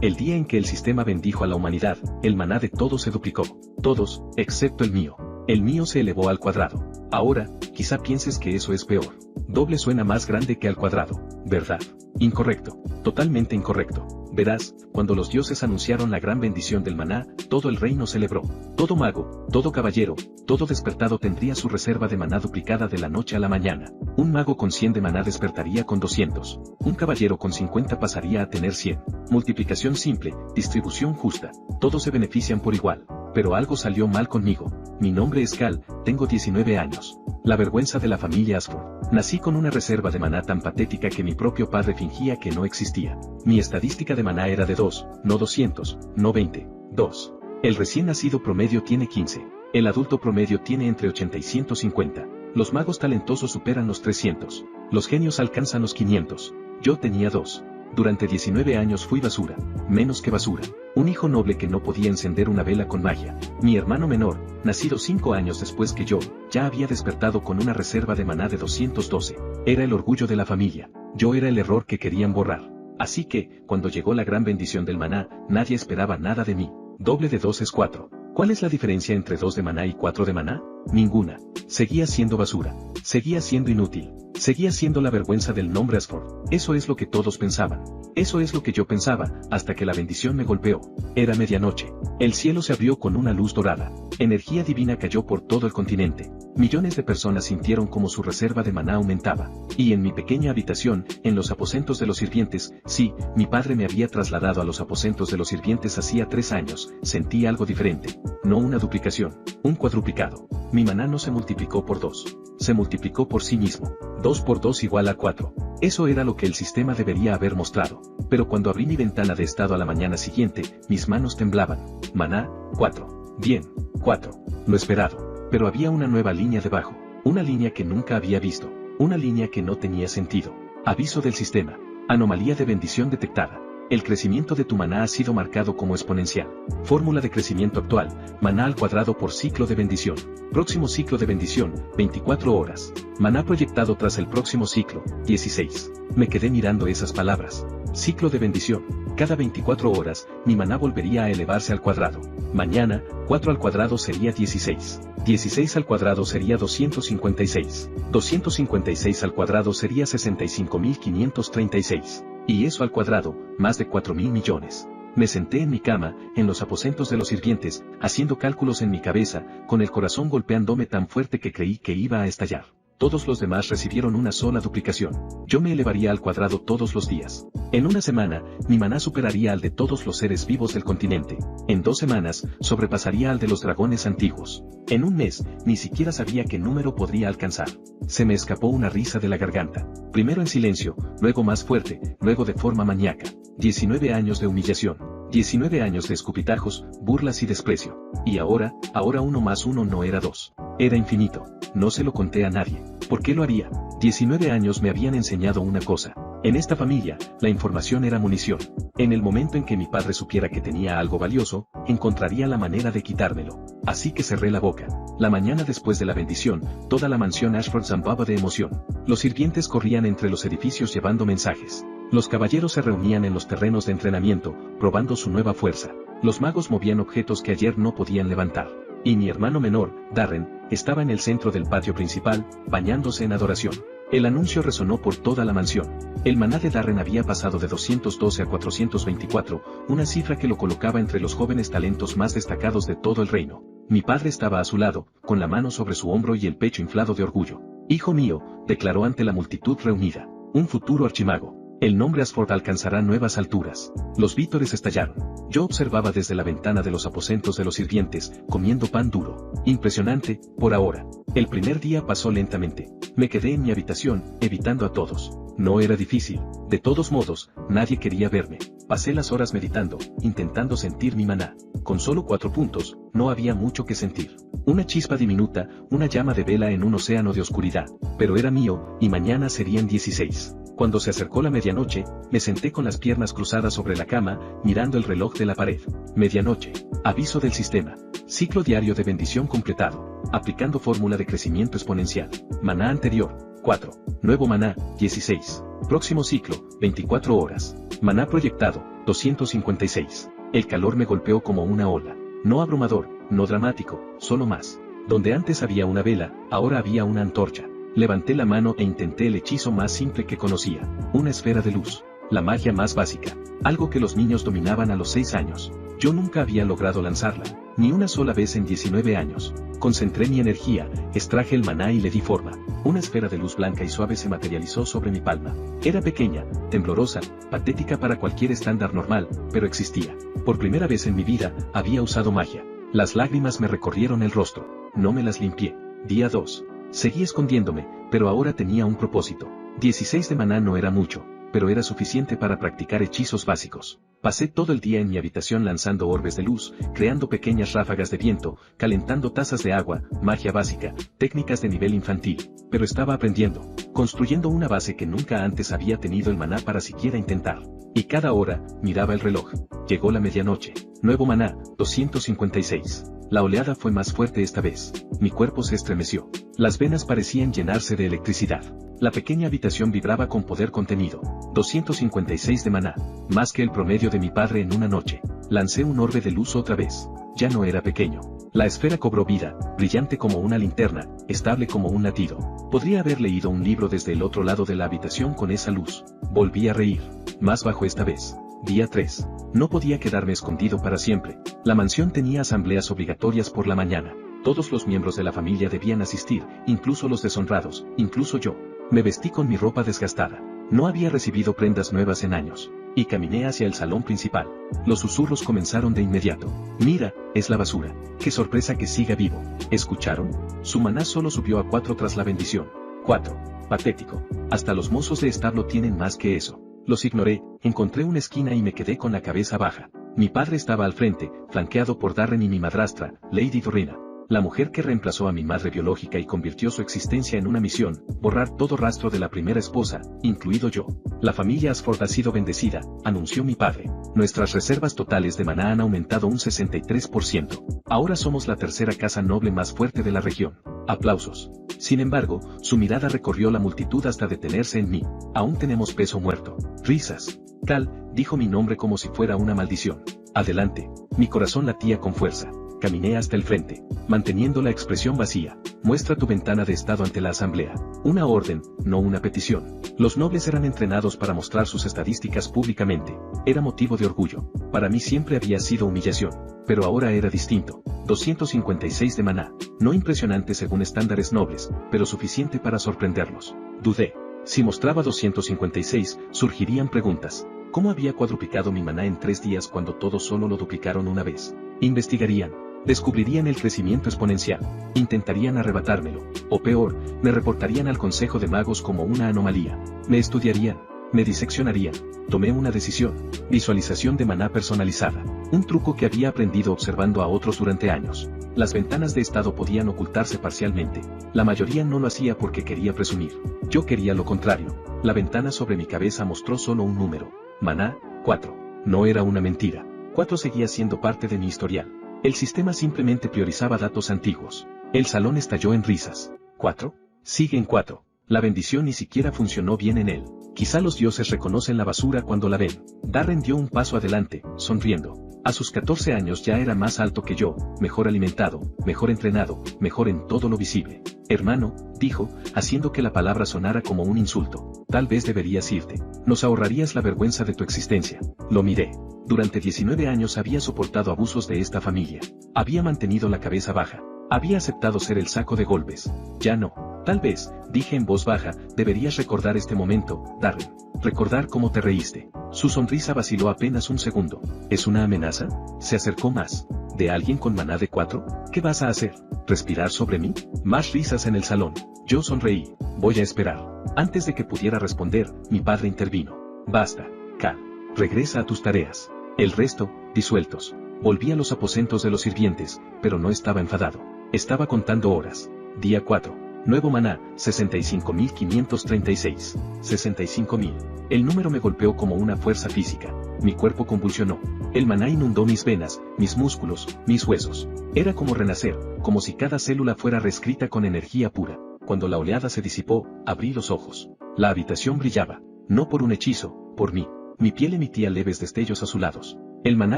El día en que el sistema bendijo a la humanidad, el maná de todos se duplicó. Todos, excepto el mío. El mío se elevó al cuadrado. Ahora, quizá pienses que eso es peor. Doble suena más grande que al cuadrado, ¿verdad? Incorrecto. Totalmente incorrecto. Verás, cuando los dioses anunciaron la gran bendición del maná, todo el reino celebró. Todo mago, todo caballero, todo despertado tendría su reserva de maná duplicada de la noche a la mañana. Un mago con 100 de maná despertaría con 200. Un caballero con 50 pasaría a tener 100. Multiplicación simple, distribución justa. Todos se benefician por igual. Pero algo salió mal conmigo. Mi nombre es Cal, tengo 19 años. La vergüenza de la familia Ashford. Nací con una reserva de maná tan patética que mi propio padre fingía que no existía. Mi estadística de maná era de 2, no 200, no 20, 2. El recién nacido promedio tiene 15. El adulto promedio tiene entre 80 y 150. Los magos talentosos superan los 300. Los genios alcanzan los 500. Yo tenía 2. Durante 19 años fui basura, menos que basura. Un hijo noble que no podía encender una vela con magia. Mi hermano menor, nacido 5 años después que yo, ya había despertado con una reserva de maná de 212. Era el orgullo de la familia. Yo era el error que querían borrar. Así que, cuando llegó la gran bendición del maná, nadie esperaba nada de mí. Doble de 2 es 4. ¿Cuál es la diferencia entre 2 de maná y 4 de maná? Ninguna. Seguía siendo basura. Seguía siendo inútil. Seguía siendo la vergüenza del nombre Ashford. Eso es lo que todos pensaban. Eso es lo que yo pensaba, hasta que la bendición me golpeó. Era medianoche. El cielo se abrió con una luz dorada. Energía divina cayó por todo el continente. Millones de personas sintieron como su reserva de maná aumentaba. Y en mi pequeña habitación, en los aposentos de los sirvientes, sí, mi padre me había trasladado a los aposentos de los sirvientes hacía 3 años, sentí algo diferente. No una duplicación, un cuadruplicado. Mi maná no se multiplicó por 2. Se multiplicó por sí mismo. 2 por 2 igual a 4. Eso era lo que el sistema debería haber mostrado. Pero cuando abrí mi ventana de estado a la mañana siguiente, mis manos temblaban. Maná, 4. Bien, 4. Lo esperado. Pero había una nueva línea debajo. Una línea que nunca había visto. Una línea que no tenía sentido. Aviso del sistema. Anomalía de bendición detectada. El crecimiento de tu maná ha sido marcado como exponencial. Fórmula de crecimiento actual, maná al cuadrado por ciclo de bendición. Próximo ciclo de bendición, 24 horas. Maná proyectado tras el próximo ciclo, 16. Me quedé mirando esas palabras. Ciclo de bendición. Cada 24 horas, mi maná volvería a elevarse al cuadrado. Mañana, 4 al cuadrado sería 16. 16 al cuadrado sería 256. 256 al cuadrado sería 65.536. Y eso al cuadrado, más de 4.000 millones. Me senté en mi cama, en los aposentos de los sirvientes, haciendo cálculos en mi cabeza, con el corazón golpeándome tan fuerte que creí que iba a estallar. Todos los demás recibieron una sola duplicación. Yo me elevaría al cuadrado todos los días. En una semana, mi maná superaría al de todos los seres vivos del continente. En 2 semanas, sobrepasaría al de los dragones antiguos. En un mes, ni siquiera sabía qué número podría alcanzar. Se me escapó una risa de la garganta. Primero en silencio, luego más fuerte, luego de forma maníaca. 19 años de humillación. 19 años de escupitajos, burlas y desprecio. Y ahora 1 más 1 no era 2. Era infinito. No se lo conté a nadie. ¿Por qué lo haría? 19 años me habían enseñado una cosa. En esta familia, la información era munición. En el momento en que mi padre supiera que tenía algo valioso, encontraría la manera de quitármelo. Así que cerré la boca. La mañana después de la bendición, toda la mansión Ashford zambaba de emoción. Los sirvientes corrían entre los edificios llevando mensajes. Los caballeros se reunían en los terrenos de entrenamiento, probando su nueva fuerza. Los magos movían objetos que ayer no podían levantar. Y mi hermano menor, Darren, estaba en el centro del patio principal, bañándose en adoración. El anuncio resonó por toda la mansión. El maná de Darren había pasado de 212 a 424, una cifra que lo colocaba entre los jóvenes talentos más destacados de todo el reino. Mi padre estaba a su lado, con la mano sobre su hombro y el pecho inflado de orgullo. «Hijo mío», declaró ante la multitud reunida, «un futuro archimago. El nombre Ashford alcanzará nuevas alturas». Los vítores estallaron. Yo observaba desde la ventana de los aposentos de los sirvientes, comiendo pan duro. Impresionante, por ahora. El primer día pasó lentamente. Me quedé en mi habitación, evitando a todos. No era difícil. De todos modos, nadie quería verme. Pasé las horas meditando, intentando sentir mi maná. Con solo 4 puntos, no había mucho que sentir. Una chispa diminuta, una llama de vela en un océano de oscuridad. Pero era mío, y mañana serían 16. Cuando se acercó la medianoche, me senté con las piernas cruzadas sobre la cama, mirando el reloj de la pared. Medianoche. Aviso del sistema. Ciclo diario de bendición completado. Aplicando fórmula de crecimiento exponencial. Maná anterior, 4. Nuevo maná, 16. Próximo ciclo, 24 horas. Maná proyectado, 256. El calor me golpeó como una ola. No abrumador, no dramático, solo más. Donde antes había una vela, ahora había una antorcha. Levanté la mano e intenté el hechizo más simple que conocía. Una esfera de luz. La magia más básica. Algo que los niños dominaban a los 6 años. Yo nunca había logrado lanzarla, ni una sola vez en 19 años. Concentré mi energía, extraje el maná y le di forma. Una esfera de luz blanca y suave se materializó sobre mi palma. Era pequeña, temblorosa, patética para cualquier estándar normal, pero existía. Por primera vez en mi vida, había usado magia. Las lágrimas me recorrieron el rostro. No me las limpié. Día 2. Seguí escondiéndome, pero ahora tenía un propósito. 16 de maná no era mucho, pero era suficiente para practicar hechizos básicos. Pasé todo el día en mi habitación lanzando orbes de luz, creando pequeñas ráfagas de viento, calentando tazas de agua, magia básica, técnicas de nivel infantil. Pero estaba aprendiendo, construyendo una base que nunca antes había tenido el maná para siquiera intentar. Y cada hora, miraba el reloj. Llegó la medianoche. Nuevo maná, 256. La oleada fue más fuerte esta vez. Mi cuerpo se estremeció. Las venas parecían llenarse de electricidad. La pequeña habitación vibraba con poder contenido. 256 de maná, más que el promedio de mi padre en una noche. Lancé un orbe de luz otra vez. Ya no era pequeño. La esfera cobró vida, brillante como una linterna, estable como un latido. Podría haber leído un libro desde el otro lado de la habitación con esa luz. Volví a reír. Más bajo esta vez. Día 3. No podía quedarme escondido para siempre. La mansión tenía asambleas obligatorias por la mañana. Todos los miembros de la familia debían asistir, incluso los deshonrados, incluso yo. Me vestí con mi ropa desgastada. No había recibido prendas nuevas en años. Y caminé hacia el salón principal. Los susurros comenzaron de inmediato. Mira, es la basura. Qué sorpresa que siga vivo. ¿Escucharon? Su maná solo subió a 4 tras la bendición. 4. Patético. Hasta los mozos de establo tienen más que eso. Los ignoré, encontré una esquina y me quedé con la cabeza baja. Mi padre estaba al frente, flanqueado por Darren y mi madrastra, Lady Dorina. La mujer que reemplazó a mi madre biológica y convirtió su existencia en una misión, borrar todo rastro de la primera esposa, incluido yo. La familia Ashford ha sido bendecida, anunció mi padre. Nuestras reservas totales de maná han aumentado un 63%. Ahora somos la tercera casa noble más fuerte de la región. Aplausos. Sin embargo, su mirada recorrió la multitud hasta detenerse en mí. Aún tenemos peso muerto. Risas. Cal, dijo mi nombre como si fuera una maldición. Adelante. Mi corazón latía con fuerza. Caminé hasta el frente, manteniendo la expresión vacía. Muestra tu ventana de estado ante la asamblea. Una orden, no una petición. Los nobles eran entrenados para mostrar sus estadísticas públicamente. Era motivo de orgullo. Para mí siempre había sido humillación. Pero ahora era distinto. 256 de maná. No impresionante según estándares nobles, pero suficiente para sorprenderlos. Dudé. Si mostraba 256, surgirían preguntas. ¿Cómo había cuadruplicado mi maná en 3 días cuando todos solo lo duplicaron una vez? Investigarían. Descubrirían el crecimiento exponencial. Intentarían arrebatármelo. O peor, me reportarían al Consejo de Magos como una anomalía. Me estudiarían. Me diseccionarían. Tomé una decisión. Visualización de maná personalizada. Un truco que había aprendido observando a otros durante años. Las ventanas de estado podían ocultarse parcialmente. La mayoría no lo hacía porque quería presumir. Yo quería lo contrario. La ventana sobre mi cabeza mostró solo un número. Maná, 4. No era una mentira. 4 seguía siendo parte de mi historial. El sistema simplemente priorizaba datos antiguos. El salón estalló en risas. ¿4? Sigue en 4. La bendición ni siquiera funcionó bien en él. Quizá los dioses reconocen la basura cuando la ven. Darren dio un paso adelante, sonriendo. A sus 14 años ya era más alto que yo, mejor alimentado, mejor entrenado, mejor en todo lo visible. Hermano, dijo, haciendo que la palabra sonara como un insulto. Tal vez deberías irte. Nos ahorrarías la vergüenza de tu existencia. Lo miré. Durante 19 años había soportado abusos de esta familia. Había mantenido la cabeza baja. Había aceptado ser el saco de golpes. Ya no. Tal vez, dije en voz baja, deberías recordar este momento, Darren. Recordar cómo te reíste. Su sonrisa vaciló apenas un segundo. ¿Es una amenaza? Se acercó más. ¿De alguien con maná de 4? ¿Qué vas a hacer? ¿Respirar sobre mí? Más risas en el salón. Yo sonreí. Voy a esperar. Antes de que pudiera responder, mi padre intervino. Basta, Cal. Regresa a tus tareas. El resto, disueltos. Volví a los aposentos de los sirvientes, pero no estaba enfadado. Estaba contando horas. Día 4. Nuevo maná, 65.536. 65.000. El número me golpeó como una fuerza física. Mi cuerpo convulsionó. El maná inundó mis venas, mis músculos, mis huesos. Era como renacer, como si cada célula fuera reescrita con energía pura. Cuando la oleada se disipó, abrí los ojos. La habitación brillaba. No por un hechizo, por mí. Mi piel emitía leves destellos azulados. El maná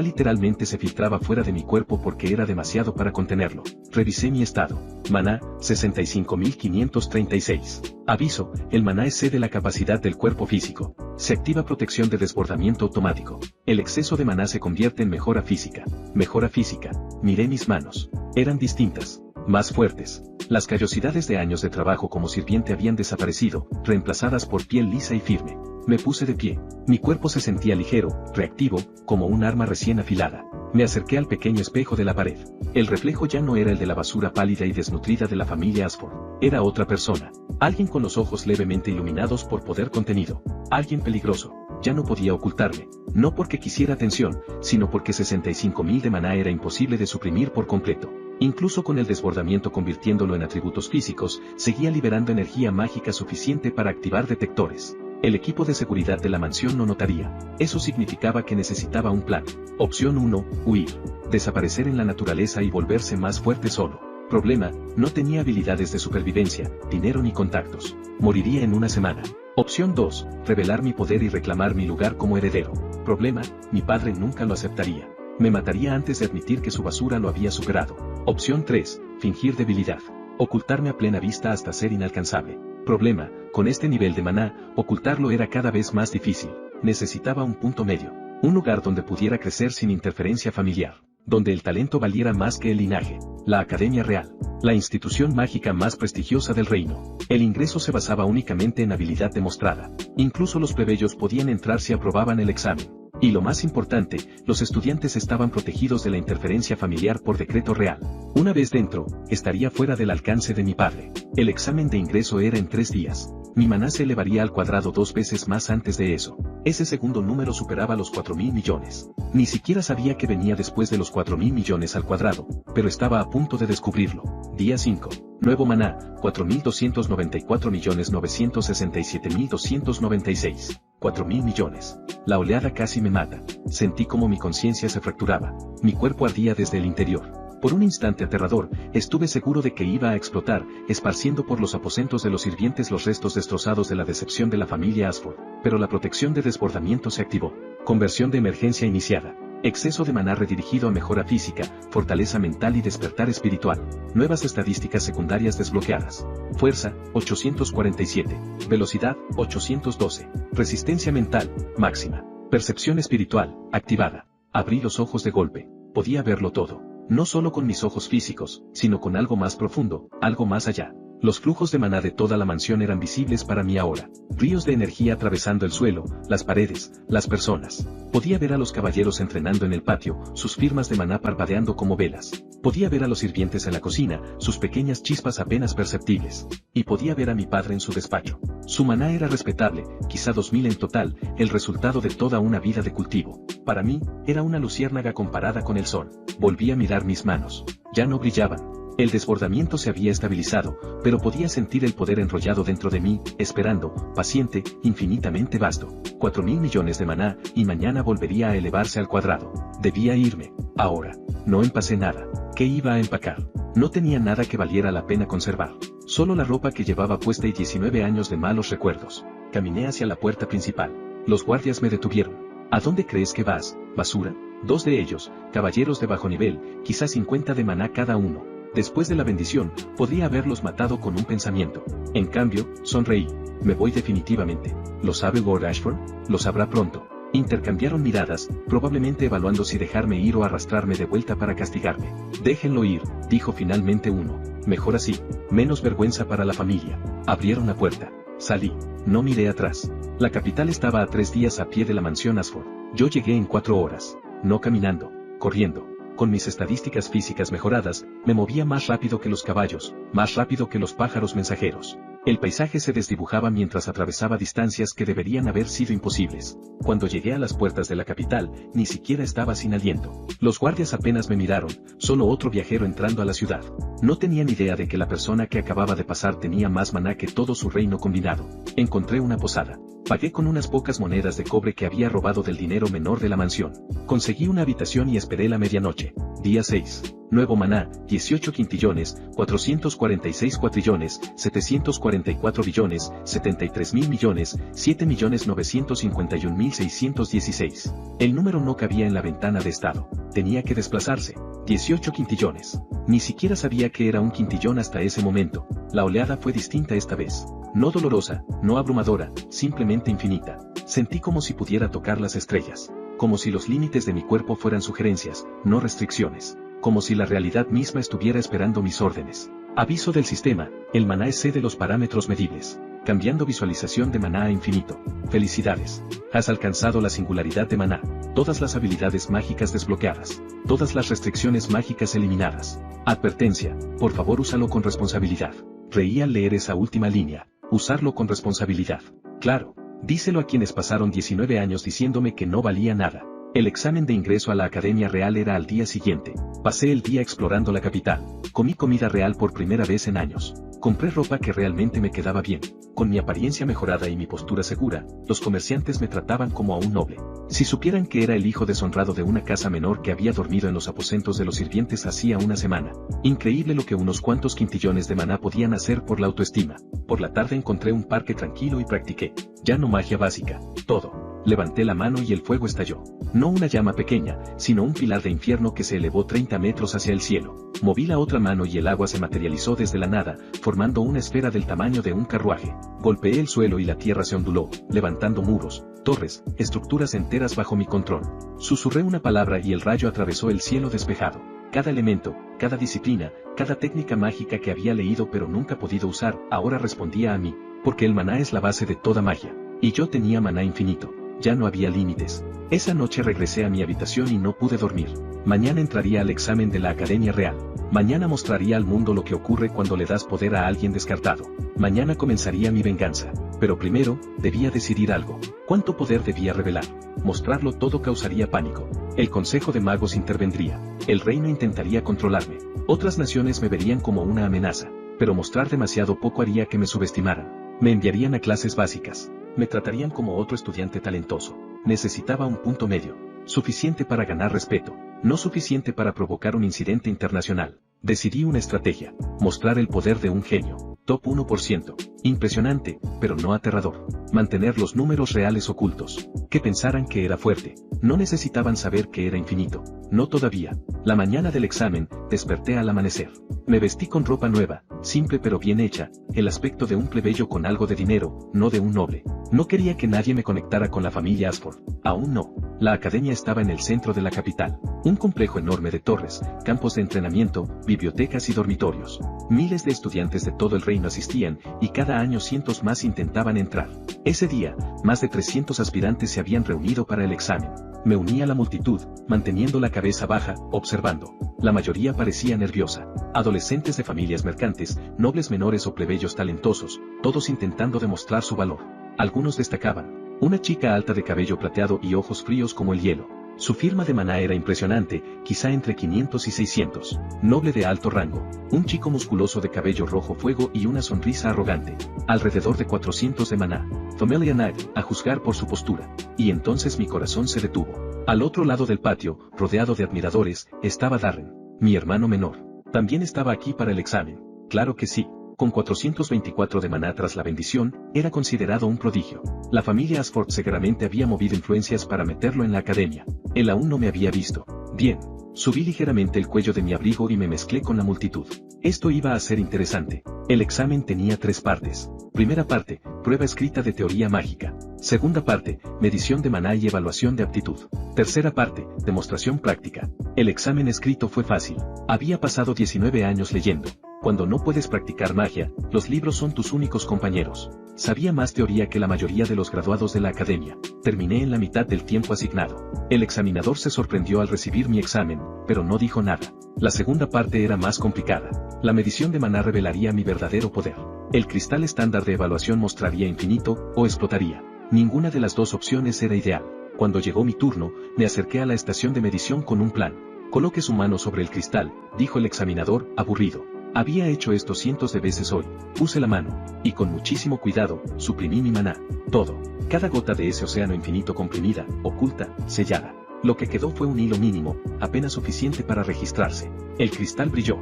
literalmente se filtraba fuera de mi cuerpo porque era demasiado para contenerlo. Revisé mi estado. Maná, 65.536. Aviso, el maná excede la capacidad del cuerpo físico. Se activa protección de desbordamiento automático. El exceso de maná se convierte en mejora física. Mejora física. Miré mis manos. Eran distintas. Más fuertes. Las callosidades de años de trabajo como sirviente habían desaparecido, reemplazadas por piel lisa y firme. Me puse de pie. Mi cuerpo se sentía ligero, reactivo, como un arma recién afilada. Me acerqué al pequeño espejo de la pared. El reflejo ya no era el de la basura pálida y desnutrida de la familia Ashford. Era otra persona. Alguien con los ojos levemente iluminados por poder contenido. Alguien peligroso. Ya no podía ocultarme. No porque quisiera atención, sino porque 65.000 de maná era imposible de suprimir por completo. Incluso con el desbordamiento convirtiéndolo en atributos físicos, seguía liberando energía mágica suficiente para activar detectores. El equipo de seguridad de la mansión no notaría. Eso significaba que necesitaba un plan. Opción 1, huir. Desaparecer en la naturaleza y volverse más fuerte solo. Problema, no tenía habilidades de supervivencia, dinero ni contactos. Moriría en una semana. Opción 2, revelar mi poder y reclamar mi lugar como heredero. Problema, mi padre nunca lo aceptaría. Me mataría antes de admitir que su basura lo había superado. Opción 3, fingir debilidad. Ocultarme a plena vista hasta ser inalcanzable. Problema, con este nivel de maná, ocultarlo era cada vez más difícil. Necesitaba un punto medio. Un lugar donde pudiera crecer sin interferencia familiar. Donde el talento valiera más que el linaje. La Academia Real. La institución mágica más prestigiosa del reino. El ingreso se basaba únicamente en habilidad demostrada. Incluso los plebeyos podían entrar si aprobaban el examen. Y lo más importante, los estudiantes estaban protegidos de la interferencia familiar por decreto real. Una vez dentro, estaría fuera del alcance de mi padre. El examen de ingreso era en 3 días. Mi maná se elevaría al cuadrado 2 veces más antes de eso. Ese segundo número superaba los 4.000 millones. Ni siquiera sabía que venía después de los 4.000 millones al cuadrado, pero estaba a punto de descubrirlo. Día 5. Nuevo maná, 4.294.967.296. 4.000 millones. La oleada casi me mata. Sentí como mi conciencia se fracturaba. Mi cuerpo ardía desde el interior. Por un instante aterrador, estuve seguro de que iba a explotar, esparciendo por los aposentos de los sirvientes los restos destrozados de la decepción de la familia Ashford. Pero la protección de desbordamiento se activó. Conversión de emergencia iniciada. Exceso de maná redirigido a mejora física, fortaleza mental y despertar espiritual. Nuevas estadísticas secundarias desbloqueadas. Fuerza, 847. Velocidad, 812. Resistencia mental, máxima. Percepción espiritual, activada. Abrí los ojos de golpe. Podía verlo todo. No solo con mis ojos físicos, sino con algo más profundo, algo más allá. Los flujos de maná de toda la mansión eran visibles para mí ahora. Ríos de energía atravesando el suelo, las paredes, las personas. Podía ver a los caballeros entrenando en el patio, sus firmas de maná parpadeando como velas. Podía ver a los sirvientes en la cocina, sus pequeñas chispas apenas perceptibles. Y podía ver a mi padre en su despacho. Su maná era respetable, quizá 2.000 en total, el resultado de toda una vida de cultivo. Para mí, era una luciérnaga comparada con el sol. Volví a mirar mis manos. Ya no brillaban. El desbordamiento se había estabilizado, pero podía sentir el poder enrollado dentro de mí, esperando, paciente, infinitamente vasto. 4.000 millones de maná, y mañana volvería a elevarse al cuadrado. Debía irme. Ahora. No empacé nada. ¿Qué iba a empacar? No tenía nada que valiera la pena conservar. Solo la ropa que llevaba puesta y 19 años de malos recuerdos. Caminé hacia la puerta principal. Los guardias me detuvieron. ¿A dónde crees que vas, basura? 2 de ellos, caballeros de bajo nivel, quizás 50 de maná cada uno. Después de la bendición, podría haberlos matado con un pensamiento. En cambio, sonreí. Me voy definitivamente. ¿Lo sabe Lord Ashford? Lo sabrá pronto. Intercambiaron miradas, probablemente evaluando si dejarme ir o arrastrarme de vuelta para castigarme. Déjenlo ir, dijo finalmente uno. Mejor así. Menos vergüenza para la familia. Abrieron la puerta. Salí. No miré atrás. La capital estaba a 3 días a pie de la mansión Ashford. Yo llegué en 4 horas. No caminando. Corriendo. Con mis estadísticas físicas mejoradas, me movía más rápido que los caballos, más rápido que los pájaros mensajeros. El paisaje se desdibujaba mientras atravesaba distancias que deberían haber sido imposibles. Cuando llegué a las puertas de la capital, ni siquiera estaba sin aliento. Los guardias apenas me miraron, solo otro viajero entrando a la ciudad. No tenían idea de que la persona que acababa de pasar tenía más maná que todo su reino combinado. Encontré una posada. Pagué con unas pocas monedas de cobre que había robado del dinero menor de la mansión. Conseguí una habitación y esperé la medianoche. Día 6. Nuevo maná, 18 quintillones, 446 cuatrillones, 744 billones, 73 mil millones, 7.951.616. El número no cabía en la ventana de estado. Tenía que desplazarse. 18 quintillones. Ni siquiera sabía que era un quintillón hasta ese momento. La oleada fue distinta esta vez. No dolorosa, no abrumadora, simplemente infinita. Sentí como si pudiera tocar las estrellas. Como si los límites de mi cuerpo fueran sugerencias, no restricciones. Como si la realidad misma estuviera esperando mis órdenes. Aviso del sistema, el maná excede los parámetros medibles. Cambiando visualización de maná a infinito. Felicidades. Has alcanzado la singularidad de maná. Todas las habilidades mágicas desbloqueadas. Todas las restricciones mágicas eliminadas. Advertencia, por favor úsalo con responsabilidad. Reí al leer esa última línea. Usarlo con responsabilidad. Claro, díselo a quienes pasaron 19 años diciéndome que no valía nada. El examen de ingreso a la Academia Real era al día siguiente. Pasé el día explorando la capital. Comí comida real por primera vez en años. Compré ropa que realmente me quedaba bien. Con mi apariencia mejorada y mi postura segura, los comerciantes me trataban como a un noble. Si supieran que era el hijo deshonrado de una casa menor que había dormido en los aposentos de los sirvientes hacía una semana. Increíble lo que unos cuantos quintillones de maná podían hacer por la autoestima. Por la tarde encontré un parque tranquilo y practiqué. Ya no magia básica, todo. Levanté la mano y el fuego estalló. No una llama pequeña, sino un pilar de infierno que se elevó 30 metros hacia el cielo. Moví la otra mano y el agua se materializó desde la nada, formando una esfera del tamaño de un carruaje. Golpeé el suelo y la tierra se onduló, levantando muros, torres, estructuras enteras bajo mi control. Susurré una palabra y el rayo atravesó el cielo despejado. Cada elemento, cada disciplina, cada técnica mágica que había leído pero nunca podido usar, ahora respondía a mí, porque el maná es la base de toda magia. Y yo tenía maná infinito. Ya no había límites. Esa noche regresé a mi habitación y no pude dormir. Mañana entraría al examen de la Academia Real. Mañana mostraría al mundo lo que ocurre cuando le das poder a alguien descartado. Mañana comenzaría mi venganza. Pero primero, debía decidir algo. ¿Cuánto poder debía revelar? Mostrarlo todo causaría pánico. El Consejo de Magos intervendría. El reino intentaría controlarme. Otras naciones me verían como una amenaza. Pero mostrar demasiado poco haría que me subestimaran. Me enviarían a clases básicas. Me tratarían como otro estudiante talentoso. Necesitaba un punto medio. Suficiente para ganar respeto. No suficiente para provocar un incidente internacional. Decidí una estrategia. Mostrar el poder de un genio. Top 1%. Impresionante, pero no aterrador. Mantener los números reales ocultos. Que pensaran que era fuerte. No necesitaban saber que era infinito. No todavía. La mañana del examen, desperté al amanecer. Me vestí con ropa nueva, simple pero bien hecha, el aspecto de un plebeyo con algo de dinero, no de un noble. No quería que nadie me conectara con la familia Ashford. Aún no. La academia estaba en el centro de la capital. Un complejo enorme de torres, campos de entrenamiento, bibliotecas y dormitorios. Miles de estudiantes de todo el reino asistían, y cada año cientos más intentaban entrar. Ese día, más de 300 aspirantes se habían reunido para el examen. Me uní a la multitud, manteniendo la cabeza baja, observando. La mayoría parecía nerviosa. Adolescentes de familias mercantes, nobles menores o plebeyos talentosos, todos intentando demostrar su valor. Algunos destacaban. Una chica alta de cabello plateado y ojos fríos como el hielo. Su firma de maná era impresionante, quizá entre 500 y 600. Noble de alto rango. Un chico musculoso de cabello rojo fuego y una sonrisa arrogante. Alrededor de 400 de maná. Thomelia Knight, a juzgar por su postura. Y entonces mi corazón se detuvo. Al otro lado del patio, rodeado de admiradores, estaba Darren, mi hermano menor. También estaba aquí para el examen. Claro que sí. Con 424 de maná tras la bendición, era considerado un prodigio. La familia Ashford seguramente había movido influencias para meterlo en la academia. Él aún no me había visto. Bien. Subí ligeramente el cuello de mi abrigo y me mezclé con la multitud. Esto iba a ser interesante. El examen tenía 3 partes. Primera parte, prueba escrita de teoría mágica. Segunda parte, medición de maná y evaluación de aptitud. Tercera parte, demostración práctica. El examen escrito fue fácil. Había pasado 19 años leyendo. Cuando no puedes practicar magia, los libros son tus únicos compañeros. Sabía más teoría que la mayoría de los graduados de la academia. Terminé en la mitad del tiempo asignado. El examinador se sorprendió al recibir mi examen, pero no dijo nada. La segunda parte era más complicada. La medición de maná revelaría mi verdadero poder. El cristal estándar de evaluación mostraría infinito, o explotaría. Ninguna de las dos opciones era ideal. Cuando llegó mi turno, me acerqué a la estación de medición con un plan. Coloque su mano sobre el cristal, dijo el examinador, aburrido. Había hecho esto cientos de veces hoy. Puse la mano, y con muchísimo cuidado, suprimí mi maná. Todo. Cada gota de ese océano infinito comprimida, oculta, sellada. Lo que quedó fue un hilo mínimo, apenas suficiente para registrarse. El cristal brilló.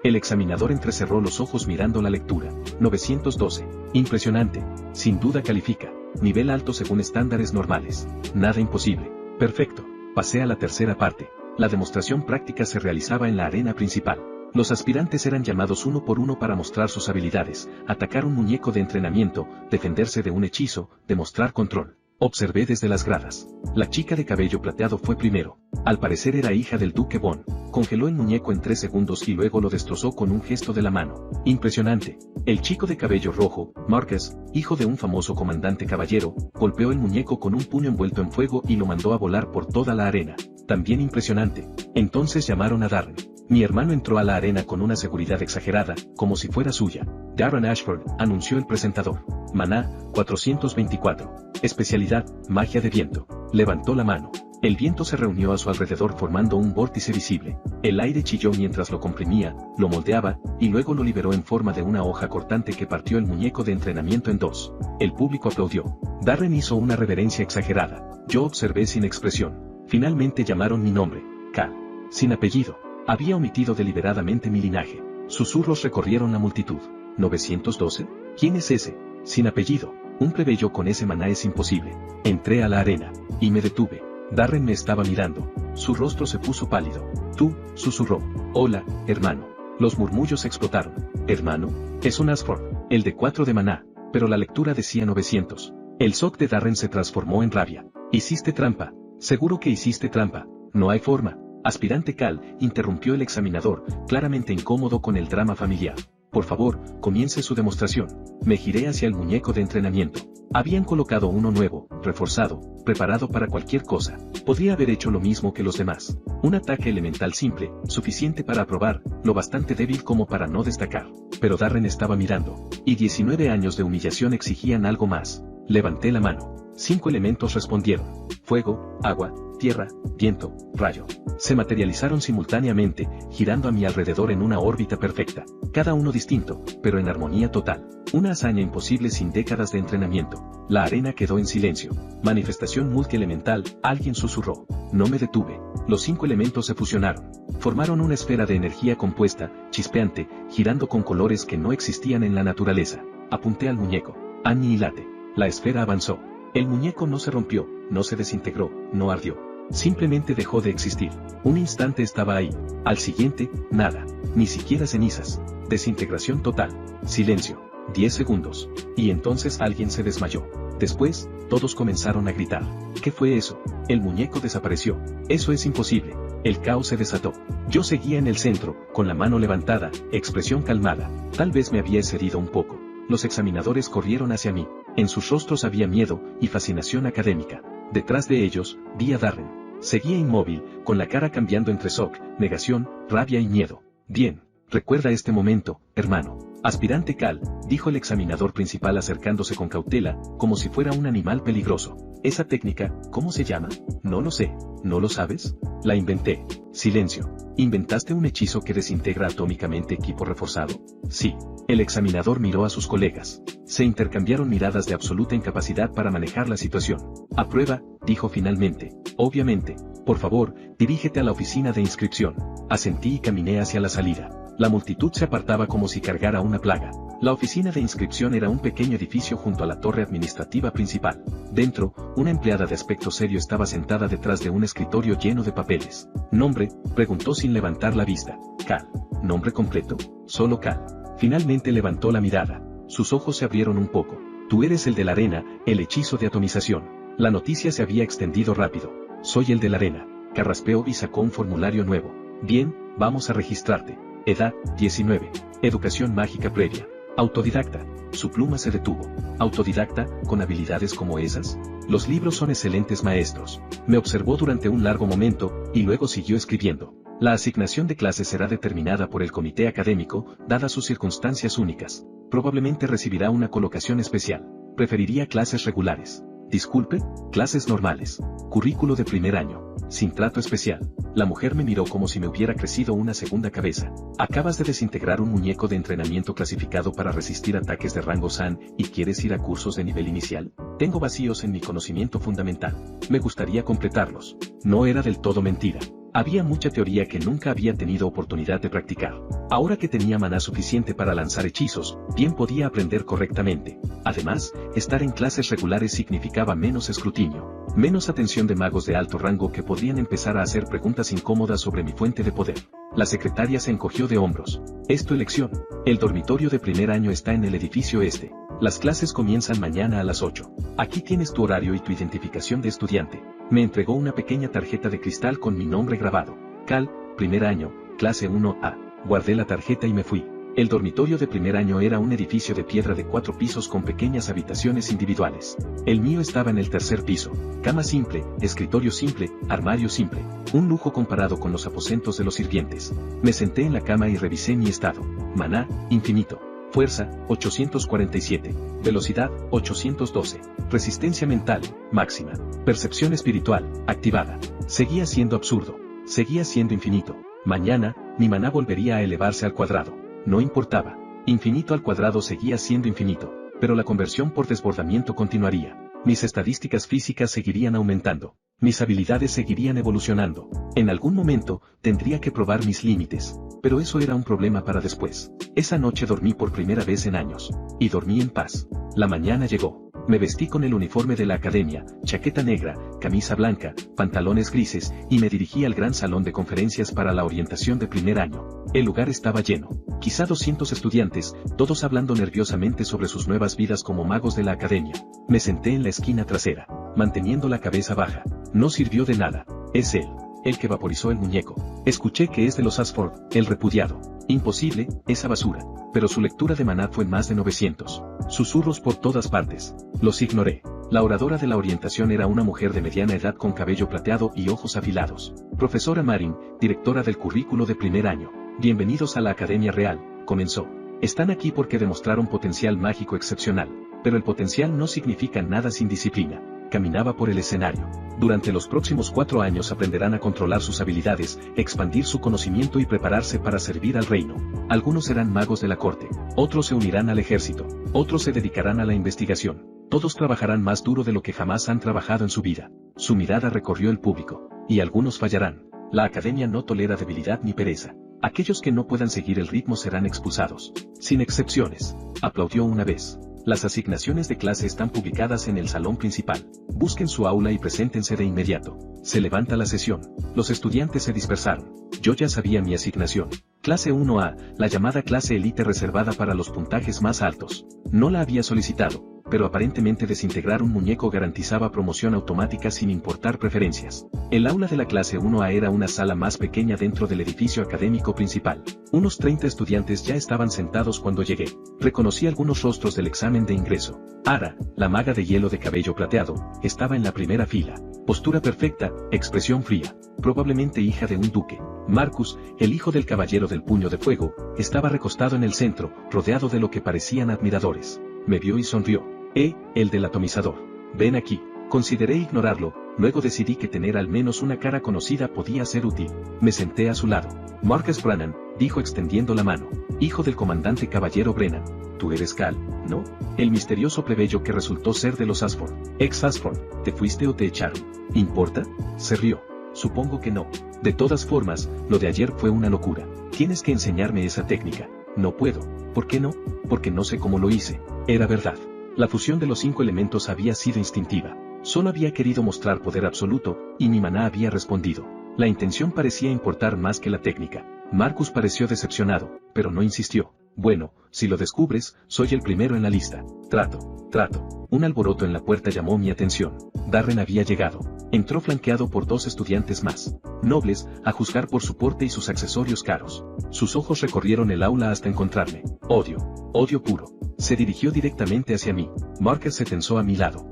El examinador entrecerró los ojos mirando la lectura. 912. Impresionante. Sin duda califica. Nivel alto según estándares normales. Nada imposible. Perfecto. Pasé a la tercera parte. La demostración práctica se realizaba en la arena principal. Los aspirantes eran llamados uno por uno para mostrar sus habilidades, atacar un muñeco de entrenamiento, defenderse de un hechizo, demostrar control. Observé desde las gradas. La chica de cabello plateado fue primero. Al parecer era hija del duque Von. Congeló el muñeco en 3 segundos y luego lo destrozó con un gesto de la mano. Impresionante. El chico de cabello rojo, Marcus, hijo de un famoso comandante caballero, golpeó el muñeco con un puño envuelto en fuego y lo mandó a volar por toda la arena. También impresionante. Entonces llamaron a Darren. Mi hermano entró a la arena con una seguridad exagerada, como si fuera suya. Darren Ashford, anunció el presentador. Maná, 424. Especialidad, magia de viento. Levantó la mano. El viento se reunió a su alrededor formando un vórtice visible. El aire chilló mientras lo comprimía, lo moldeaba, y luego lo liberó en forma de una hoja cortante que partió el muñeco de entrenamiento en 2. El público aplaudió. Darren hizo una reverencia exagerada. Yo observé sin expresión. Finalmente llamaron mi nombre. Cal. Sin apellido. Había omitido deliberadamente mi linaje. Susurros recorrieron la multitud. ¿912? ¿Quién es ese? Sin apellido. Un plebeyo con ese maná es imposible. Entré a la arena. Y me detuve. Darren me estaba mirando. Su rostro se puso pálido. Tú, susurró. Hola, hermano. Los murmullos explotaron. ¿Hermano? Es un Ashford. El de 4 de maná. Pero la lectura decía 900. El shock de Darren se transformó en rabia. Hiciste trampa. Seguro que hiciste trampa. No hay forma. Aspirante Cal, interrumpió el examinador, claramente incómodo con el drama familiar. Por favor, comience su demostración. Me giré hacia el muñeco de entrenamiento. Habían colocado uno nuevo, reforzado, preparado para cualquier cosa. Podría haber hecho lo mismo que los demás. Un ataque elemental simple, suficiente para aprobar, lo bastante débil como para no destacar. Pero Darren estaba mirando. Y 19 años de humillación exigían algo más. Levanté la mano. 5 elementos respondieron. Fuego, agua, tierra, viento, rayo. Se materializaron simultáneamente, girando a mi alrededor en una órbita perfecta. Cada uno distinto, pero en armonía total. Una hazaña imposible sin décadas de entrenamiento. La arena quedó en silencio. Manifestación multielemental, alguien susurró. No me detuve. Los 5 elementos se fusionaron. Formaron una esfera de energía compuesta, chispeante, girando con colores que no existían en la naturaleza. Apunté al muñeco. Anihilate. La esfera avanzó. El muñeco no se rompió, no se desintegró, no ardió. Simplemente dejó de existir. Un instante estaba ahí. Al siguiente, nada. Ni siquiera cenizas. Desintegración total. Silencio. 10 segundos. Y entonces alguien se desmayó. Después, todos comenzaron a gritar. ¿Qué fue eso? El muñeco desapareció. Eso es imposible. El caos se desató. Yo seguía en el centro, con la mano levantada, expresión calmada. Tal vez me había excedido un poco. Los examinadores corrieron hacia mí. En sus rostros había miedo y fascinación académica. Detrás de ellos, vi a Darren. Seguía inmóvil, con la cara cambiando entre shock, negación, rabia y miedo. Bien, recuerda este momento, hermano. Aspirante Cal, dijo el examinador principal acercándose con cautela, como si fuera un animal peligroso. Esa técnica, ¿cómo se llama? No lo sé. ¿No lo sabes? La inventé. Silencio. ¿Inventaste un hechizo que desintegra atómicamente equipo reforzado? Sí. El examinador miró a sus colegas. Se intercambiaron miradas de absoluta incapacidad para manejar la situación. Aprueba, dijo finalmente. Obviamente. Por favor, dirígete a la oficina de inscripción. Asentí y caminé hacia la salida. La multitud se apartaba como si cargara una plaga. La oficina de inscripción era un pequeño edificio junto a la torre administrativa principal. Dentro, una empleada de aspecto serio estaba sentada detrás de un escritorio lleno de papeles. ¿Nombre?, preguntó sin levantar la vista. Cal. ¿Nombre completo? Solo Cal. Finalmente levantó la mirada. Sus ojos se abrieron un poco. Tú eres el de la arena, el hechizo de atomización. La noticia se había extendido rápido. Soy el de la arena. Carraspeó y sacó un formulario nuevo. Bien, vamos a registrarte. Edad, 19. Educación mágica previa. Autodidacta. Su pluma se detuvo. ¿Autodidacta, con habilidades como esas? Los libros son excelentes maestros. Me observó durante un largo momento, y luego siguió escribiendo. La asignación de clases será determinada por el comité académico, dadas sus circunstancias únicas. Probablemente recibirá una colocación especial. Preferiría clases regulares. Disculpe, clases normales. Currículo de primer año. Sin trato especial. La mujer me miró como si me hubiera crecido una segunda cabeza. Acabas de desintegrar un muñeco de entrenamiento clasificado para resistir ataques de rango SAN, ¿y quieres ir a cursos de nivel inicial? Tengo vacíos en mi conocimiento fundamental. Me gustaría completarlos. No era del todo mentira. Había mucha teoría que nunca había tenido oportunidad de practicar. Ahora que tenía maná suficiente para lanzar hechizos, bien podía aprender correctamente. Además, estar en clases regulares significaba menos escrutinio, menos atención de magos de alto rango que podrían empezar a hacer preguntas incómodas sobre mi fuente de poder. La secretaria se encogió de hombros. Es tu elección. El dormitorio de primer año está en el edificio este. Las clases comienzan mañana a las 8. Aquí tienes tu horario y tu identificación de estudiante. Me entregó una pequeña tarjeta de cristal con mi nombre grabado. Cal, primer año, clase 1A. Guardé la tarjeta y me fui. El dormitorio de primer año era un edificio de piedra de 4 pisos con pequeñas habitaciones individuales. El mío estaba en el tercer piso. Cama simple, escritorio simple, armario simple. Un lujo comparado con los aposentos de los sirvientes. Me senté en la cama y revisé mi estado. Maná, infinito. Fuerza, 847. Velocidad, 812. Resistencia mental, máxima. Percepción espiritual, activada. Seguía siendo absurdo. Seguía siendo infinito. Mañana, mi maná volvería a elevarse al cuadrado. No importaba. Infinito al cuadrado seguía siendo infinito. Pero la conversión por desbordamiento continuaría. Mis estadísticas físicas seguirían aumentando. Mis habilidades seguirían evolucionando. En algún momento, tendría que probar mis límites. Pero eso era un problema para después. Esa noche dormí por primera vez en años. Y dormí en paz. La mañana llegó. Me vestí con el uniforme de la academia, chaqueta negra, camisa blanca, pantalones grises, y me dirigí al gran salón de conferencias para la orientación de primer año. El lugar estaba lleno. Quizá 200 estudiantes, todos hablando nerviosamente sobre sus nuevas vidas como magos de la academia. Me senté en la esquina trasera, manteniendo la cabeza baja. No sirvió de nada. Es él, el que vaporizó el muñeco. Escuché que es de los Ashford, el repudiado. Imposible, esa basura. Pero su lectura de maná fue más de 900. Susurros por todas partes. Los ignoré. La oradora de la orientación era una mujer de mediana edad con cabello plateado y ojos afilados. Profesora Marin, directora del currículo de primer año. Bienvenidos a la Academia Real, comenzó. Están aquí porque demostraron potencial mágico excepcional. Pero el potencial no significa nada sin disciplina. Caminaba por el escenario. Durante los próximos 4 años aprenderán a controlar sus habilidades, expandir su conocimiento y prepararse para servir al reino. Algunos serán magos de la corte, otros se unirán al ejército, otros se dedicarán a la investigación. Todos trabajarán más duro de lo que jamás han trabajado en su vida. Su mirada recorrió el público. Y algunos fallarán. La academia no tolera debilidad ni pereza. Aquellos que no puedan seguir el ritmo serán expulsados. Sin excepciones. Aplaudió una vez. Las asignaciones de clase están publicadas en el salón principal. Busquen su aula y preséntense de inmediato. Se levanta la sesión. Los estudiantes se dispersaron. Yo ya sabía mi asignación. Clase 1A, la llamada clase élite reservada para los puntajes más altos. No la había solicitado, pero aparentemente desintegrar un muñeco garantizaba promoción automática sin importar preferencias. El aula de la clase 1A era una sala más pequeña dentro del edificio académico principal. Unos 30 estudiantes ya estaban sentados cuando llegué. Reconocí algunos rostros del examen de ingreso. Ara, la maga de hielo de cabello plateado, estaba en la primera fila. Postura perfecta, expresión fría, probablemente hija de un duque. Marcus, el hijo del caballero del puño de fuego, estaba recostado en el centro, rodeado de lo que parecían admiradores. Me vio y sonrió. El del atomizador. Ven aquí. Consideré ignorarlo, luego decidí que tener al menos una cara conocida podía ser útil. Me senté a su lado. Marcus Brannan, dijo extendiendo la mano. Hijo del comandante caballero Brennan. Tú eres Cal, ¿no? El misterioso plebeyo que resultó ser de los Ashford. Ex Ashford, ¿te fuiste o te echaron? ¿Importa? Se rió. Supongo que no. De todas formas, lo de ayer fue una locura. Tienes que enseñarme esa técnica. No puedo. ¿Por qué no? Porque no sé cómo lo hice. Era verdad. La fusión de los 5 elementos había sido instintiva. Solo había querido mostrar poder absoluto, y mi maná había respondido. La intención parecía importar más que la técnica. Marcus pareció decepcionado, pero no insistió. Bueno, si lo descubres, soy el primero en la lista. Trato. Un alboroto en la puerta llamó mi atención. Darren había llegado. Entró flanqueado por 2 estudiantes más. Nobles, a juzgar por su porte y sus accesorios caros. Sus ojos recorrieron el aula hasta encontrarme. Odio puro. Se dirigió directamente hacia mí. Marcus se tensó a mi lado.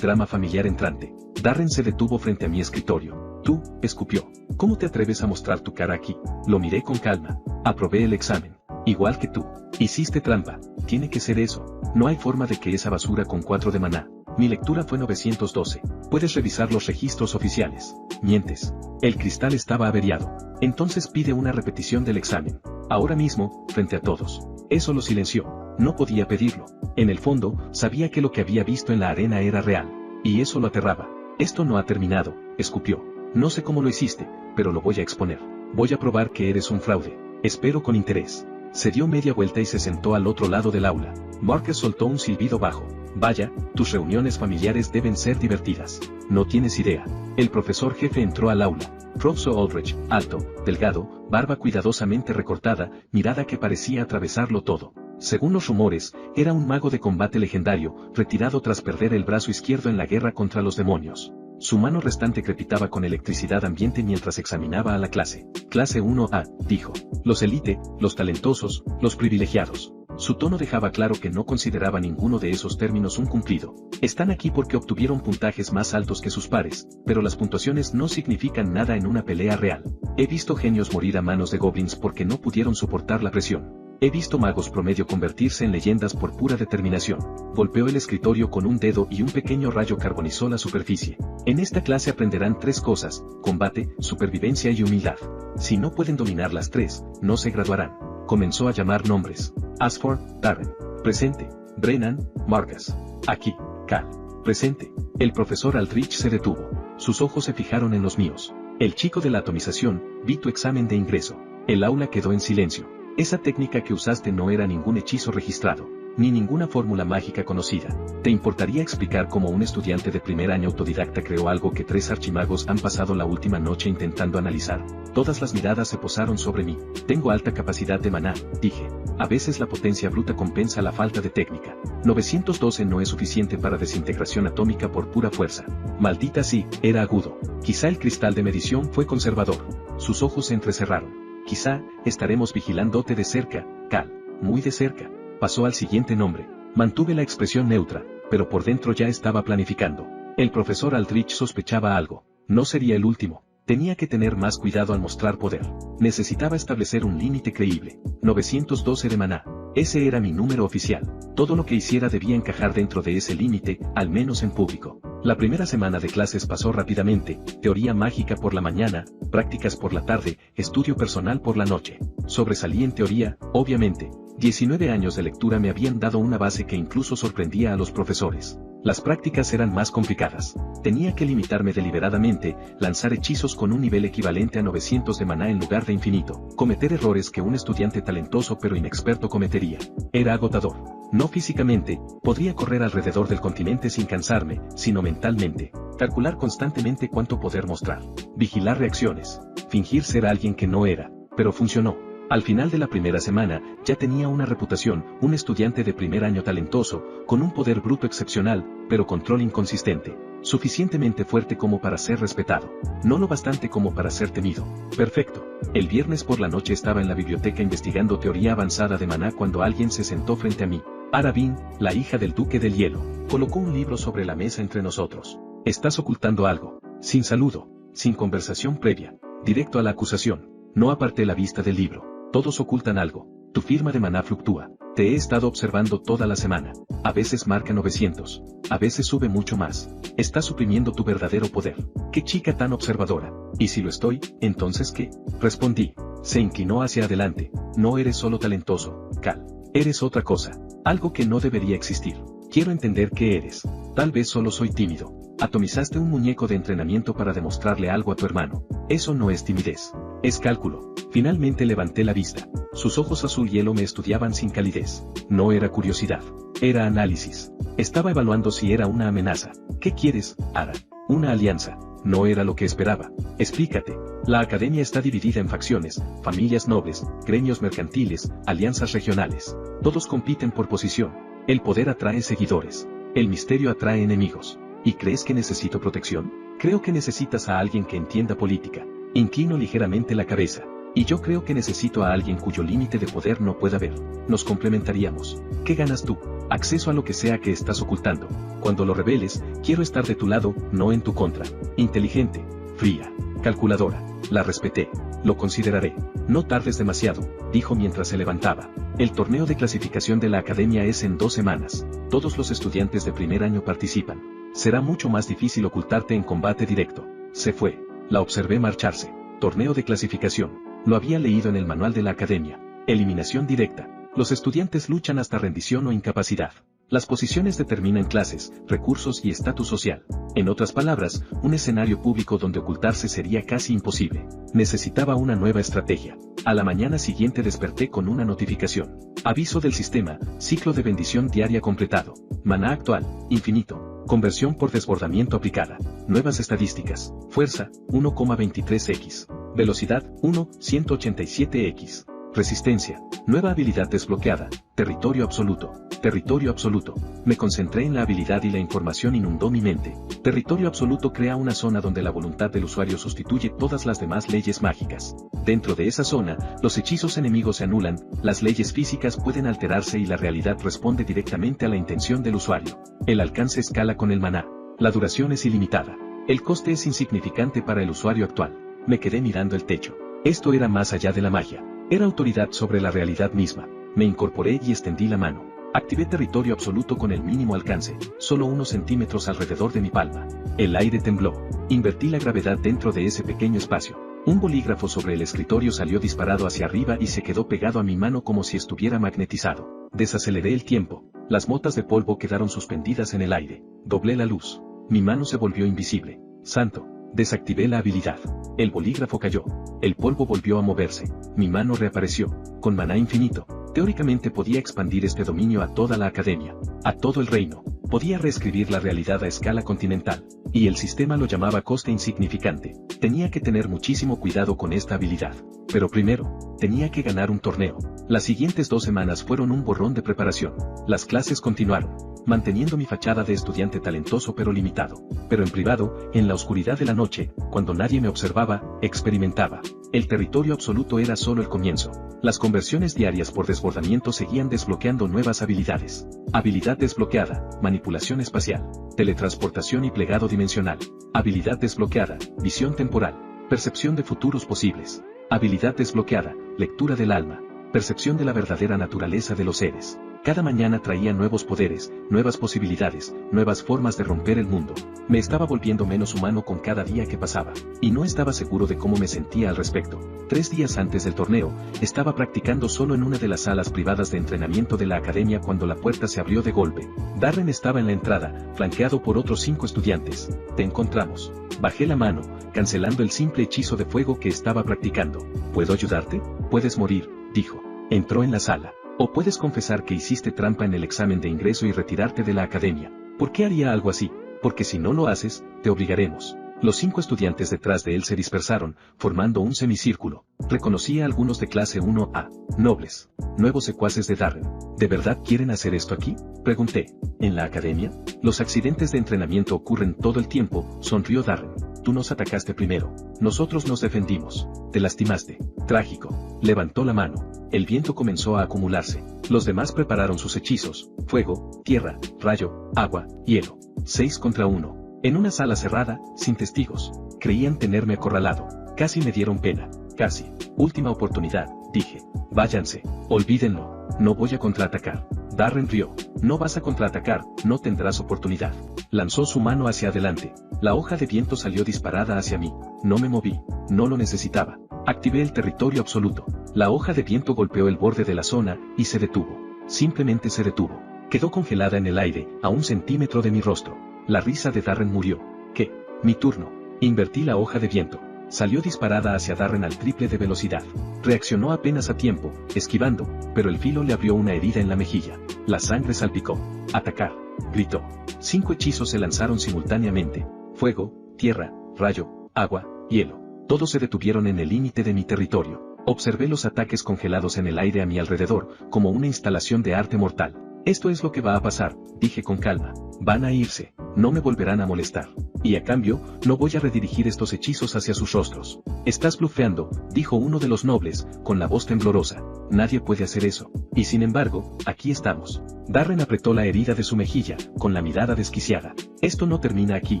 Drama familiar entrante. Darren se detuvo frente a mi escritorio. Tú, escupió. ¿Cómo te atreves a mostrar tu cara aquí? Lo miré con calma. Aprobé el examen. Igual que tú. Hiciste trampa. Tiene que ser eso. No hay forma de que esa basura con 4 de maná. Mi lectura fue 912. Puedes revisar los registros oficiales. Mientes. El cristal estaba averiado. Entonces pide una repetición del examen. Ahora mismo, frente a todos. Eso lo silenció. No podía pedirlo. En el fondo, sabía que lo que había visto en la arena era real. Y eso lo aterraba. Esto no ha terminado, escupió. No sé cómo lo hiciste, pero lo voy a exponer. Voy a probar que eres un fraude. Espero con interés. Se dio media vuelta y se sentó al otro lado del aula. Marcus soltó un silbido bajo. Vaya, tus reuniones familiares deben ser divertidas. No tienes idea. El profesor jefe entró al aula. Professor Aldrich, alto, delgado, barba cuidadosamente recortada, mirada que parecía atravesarlo todo. Según los rumores, era un mago de combate legendario, retirado tras perder el brazo izquierdo en la guerra contra los demonios. Su mano restante crepitaba con electricidad ambiente mientras examinaba a la clase. Clase 1A, dijo. Los élite, los talentosos, los privilegiados. Su tono dejaba claro que no consideraba ninguno de esos términos un cumplido. Están aquí porque obtuvieron puntajes más altos que sus pares, pero las puntuaciones no significan nada en una pelea real. He visto genios morir a manos de goblins porque no pudieron soportar la presión. He visto magos promedio convertirse en leyendas por pura determinación. Golpeó el escritorio con un dedo y un pequeño rayo carbonizó la superficie. En esta clase aprenderán 3 cosas: combate, supervivencia y humildad. Si no pueden dominar las 3, no se graduarán. Comenzó a llamar nombres. Ashford, Darren. Presente. Brennan, Marcus. Aquí. Cal. Presente. El profesor Aldrich se detuvo. Sus ojos se fijaron en los míos. El chico de la atomización, vi tu examen de ingreso. El aula quedó en silencio. Esa técnica que usaste no era ningún hechizo registrado, ni ninguna fórmula mágica conocida. ¿Te importaría explicar cómo un estudiante de primer año autodidacta creó algo que 3 archimagos han pasado la última noche intentando analizar? Todas las miradas se posaron sobre mí. Tengo alta capacidad de maná, dije. A veces la potencia bruta compensa la falta de técnica. 912 no es suficiente para desintegración atómica por pura fuerza. Maldita sí, era agudo. Quizá el cristal de medición fue conservador. Sus ojos se entrecerraron. Quizá, estaremos vigilándote de cerca, Cal. Muy de cerca. Pasó al siguiente nombre. Mantuve la expresión neutra, pero por dentro ya estaba planificando. El profesor Aldrich sospechaba algo. No sería el último. Tenía que tener más cuidado al mostrar poder. Necesitaba establecer un límite creíble. 912 de maná. Ese era mi número oficial. Todo lo que hiciera debía encajar dentro de ese límite, al menos en público. La primera semana de clases pasó rápidamente, teoría mágica por la mañana, prácticas por la tarde, estudio personal por la noche. Sobresalí en teoría, obviamente. 19 años de lectura me habían dado una base que incluso sorprendía a los profesores. Las prácticas eran más complicadas. Tenía que limitarme deliberadamente, lanzar hechizos con un nivel equivalente a 900 de maná en lugar de infinito, cometer errores que un estudiante talentoso pero inexperto cometería. Era agotador. No físicamente, podría correr alrededor del continente sin cansarme, sino mentalmente. Calcular constantemente cuánto poder mostrar. Vigilar reacciones. Fingir ser alguien que no era. Pero funcionó. Al final de la primera semana, ya tenía una reputación, un estudiante de primer año talentoso, con un poder bruto excepcional, pero control inconsistente. Suficientemente fuerte como para ser respetado. No lo bastante como para ser temido. Perfecto. El viernes por la noche estaba en la biblioteca investigando teoría avanzada de maná cuando alguien se sentó frente a mí. Arabin, la hija del duque del hielo, colocó un libro sobre la mesa entre nosotros. Estás ocultando algo. Sin saludo, sin conversación previa, directo a la acusación. No aparté la vista del libro. Todos ocultan algo. Tu firma de maná fluctúa. Te he estado observando toda la semana. A veces marca 900. A veces sube mucho más. Estás suprimiendo tu verdadero poder. ¡Qué chica tan observadora! ¿Y si lo estoy, entonces qué? Respondí. Se inclinó hacia adelante. No eres solo talentoso, Cal. Eres otra cosa. Algo que no debería existir. Quiero entender qué eres. Tal vez solo soy tímido. Atomizaste un muñeco de entrenamiento para demostrarle algo a tu hermano. Eso no es timidez. Es cálculo. Finalmente levanté la vista. Sus ojos azul hielo me estudiaban sin calidez. No era curiosidad. Era análisis. Estaba evaluando si era una amenaza. ¿Qué quieres, Ara? Una alianza. No era lo que esperaba. Explícate. La academia está dividida en facciones, familias nobles, gremios mercantiles, alianzas regionales. Todos compiten por posición. El poder atrae seguidores. El misterio atrae enemigos. ¿Y crees que necesito protección? Creo que necesitas a alguien que entienda política. Inclino ligeramente la cabeza. Y yo creo que necesito a alguien cuyo límite de poder no pueda ver. Nos complementaríamos. ¿Qué ganas tú? Acceso a lo que sea que estás ocultando. Cuando lo reveles, quiero estar de tu lado, no en tu contra. Inteligente, fría, calculadora. La respeté. Lo consideraré. No tardes demasiado, dijo mientras se levantaba. El torneo de clasificación de la academia es en 2 semanas. Todos los estudiantes de primer año participan. Será mucho más difícil ocultarte en combate directo. Se fue. La observé marcharse. Torneo de clasificación. Lo había leído en el manual de la academia. Eliminación directa. Los estudiantes luchan hasta rendición o incapacidad. Las posiciones determinan clases, recursos y estatus social. En otras palabras, un escenario público donde ocultarse sería casi imposible. Necesitaba una nueva estrategia. A la mañana siguiente desperté con una notificación. Aviso del sistema, ciclo de bendición diaria completado. Maná actual, infinito. Conversión por desbordamiento aplicada. Nuevas estadísticas. Fuerza, 1,23x. Velocidad, 187x. Resistencia. Nueva habilidad desbloqueada. Territorio absoluto. Territorio absoluto. Me concentré en la habilidad y la información inundó mi mente. Territorio absoluto crea una zona donde la voluntad del usuario sustituye todas las demás leyes mágicas. Dentro de esa zona, los hechizos enemigos se anulan, las leyes físicas pueden alterarse y la realidad responde directamente a la intención del usuario. El alcance escala con el maná. La duración es ilimitada. El coste es insignificante para el usuario actual. Me quedé mirando el techo. Esto era más allá de la magia. Era autoridad sobre la realidad misma. Me incorporé y extendí la mano. Activé territorio absoluto con el mínimo alcance, solo unos centímetros alrededor de mi palma. El aire tembló. Invertí la gravedad dentro de ese pequeño espacio. Un bolígrafo sobre el escritorio salió disparado hacia arriba y se quedó pegado a mi mano como si estuviera magnetizado. Desaceleré el tiempo. Las motas de polvo quedaron suspendidas en el aire. Doblé la luz. Mi mano se volvió invisible. Santo. Desactivé la habilidad. El bolígrafo cayó. El polvo volvió a moverse. Mi mano reapareció. Con maná infinito. Teóricamente podía expandir este dominio a toda la academia. A todo el reino. Podía reescribir la realidad a escala continental. Y el sistema lo llamaba coste insignificante. Tenía que tener muchísimo cuidado con esta habilidad. Pero primero, tenía que ganar un torneo. Las siguientes 2 semanas fueron un borrón de preparación. Las clases continuaron, manteniendo mi fachada de estudiante talentoso pero limitado. Pero en privado, en la oscuridad de la noche, cuando nadie me observaba, experimentaba. El territorio absoluto era solo el comienzo. Las conversiones diarias por desbordamiento seguían desbloqueando nuevas habilidades. Habilidad desbloqueada, manipulación espacial, teletransportación y plegado dimensional. Habilidad desbloqueada, visión temporal, percepción de futuros posibles. Habilidad desbloqueada, lectura del alma, percepción de la verdadera naturaleza de los seres. Cada mañana traía nuevos poderes, nuevas posibilidades, nuevas formas de romper el mundo. Me estaba volviendo menos humano con cada día que pasaba, y no estaba seguro de cómo me sentía al respecto. 3 días antes del torneo, estaba practicando solo en una de las salas privadas de entrenamiento de la academia cuando la puerta se abrió de golpe. Darren estaba en la entrada, flanqueado por otros 5 estudiantes. Te encontramos. Bajé la mano, cancelando el simple hechizo de fuego que estaba practicando. ¿Puedo ayudarte? Puedes morir, dijo. Entró en la sala. O puedes confesar que hiciste trampa en el examen de ingreso y retirarte de la academia. ¿Por qué haría algo así? Porque si no lo haces, te obligaremos. Los 5 estudiantes detrás de él se dispersaron, formando un semicírculo. Reconocí a algunos de clase 1A, nobles, nuevos secuaces de Darren. ¿De verdad quieren hacer esto aquí? Pregunté. ¿En la academia? Los accidentes de entrenamiento ocurren todo el tiempo, sonrió Darren. Tú nos atacaste primero. Nosotros nos defendimos. Te lastimaste. Trágico. Levantó la mano. El viento comenzó a acumularse. Los demás prepararon sus hechizos: fuego, tierra, rayo, agua, hielo. 6 contra 1. En una sala cerrada, sin testigos. Creían tenerme acorralado. Casi me dieron pena. Casi. Última oportunidad, dije. Váyanse. Olvídenlo. No voy a contraatacar. Darren rió. No vas a contraatacar, no tendrás oportunidad. Lanzó su mano hacia adelante. La hoja de viento salió disparada hacia mí. No me moví. No lo necesitaba. Activé el territorio absoluto. La hoja de viento golpeó el borde de la zona, y se detuvo. Simplemente se detuvo. Quedó congelada en el aire, a 1 centímetro de mi rostro. La risa de Darren murió. ¿Qué? Mi turno. Invertí la hoja de viento. Salió disparada hacia Darren al triple de velocidad. Reaccionó apenas a tiempo, esquivando, pero el filo le abrió una herida en la mejilla. La sangre salpicó. Atacar. Gritó. 5 hechizos se lanzaron simultáneamente. Fuego, tierra, rayo, agua, hielo. Todos se detuvieron en el límite de mi territorio. Observé los ataques congelados en el aire a mi alrededor, como una instalación de arte mortal. Esto es lo que va a pasar, dije con calma. Van a irse, no me volverán a molestar. Y a cambio, no voy a redirigir estos hechizos hacia sus rostros. Estás blufeando, dijo uno de los nobles, con la voz temblorosa. Nadie puede hacer eso. Y sin embargo, aquí estamos. Darren apretó la herida de su mejilla, con la mirada desquiciada. Esto no termina aquí,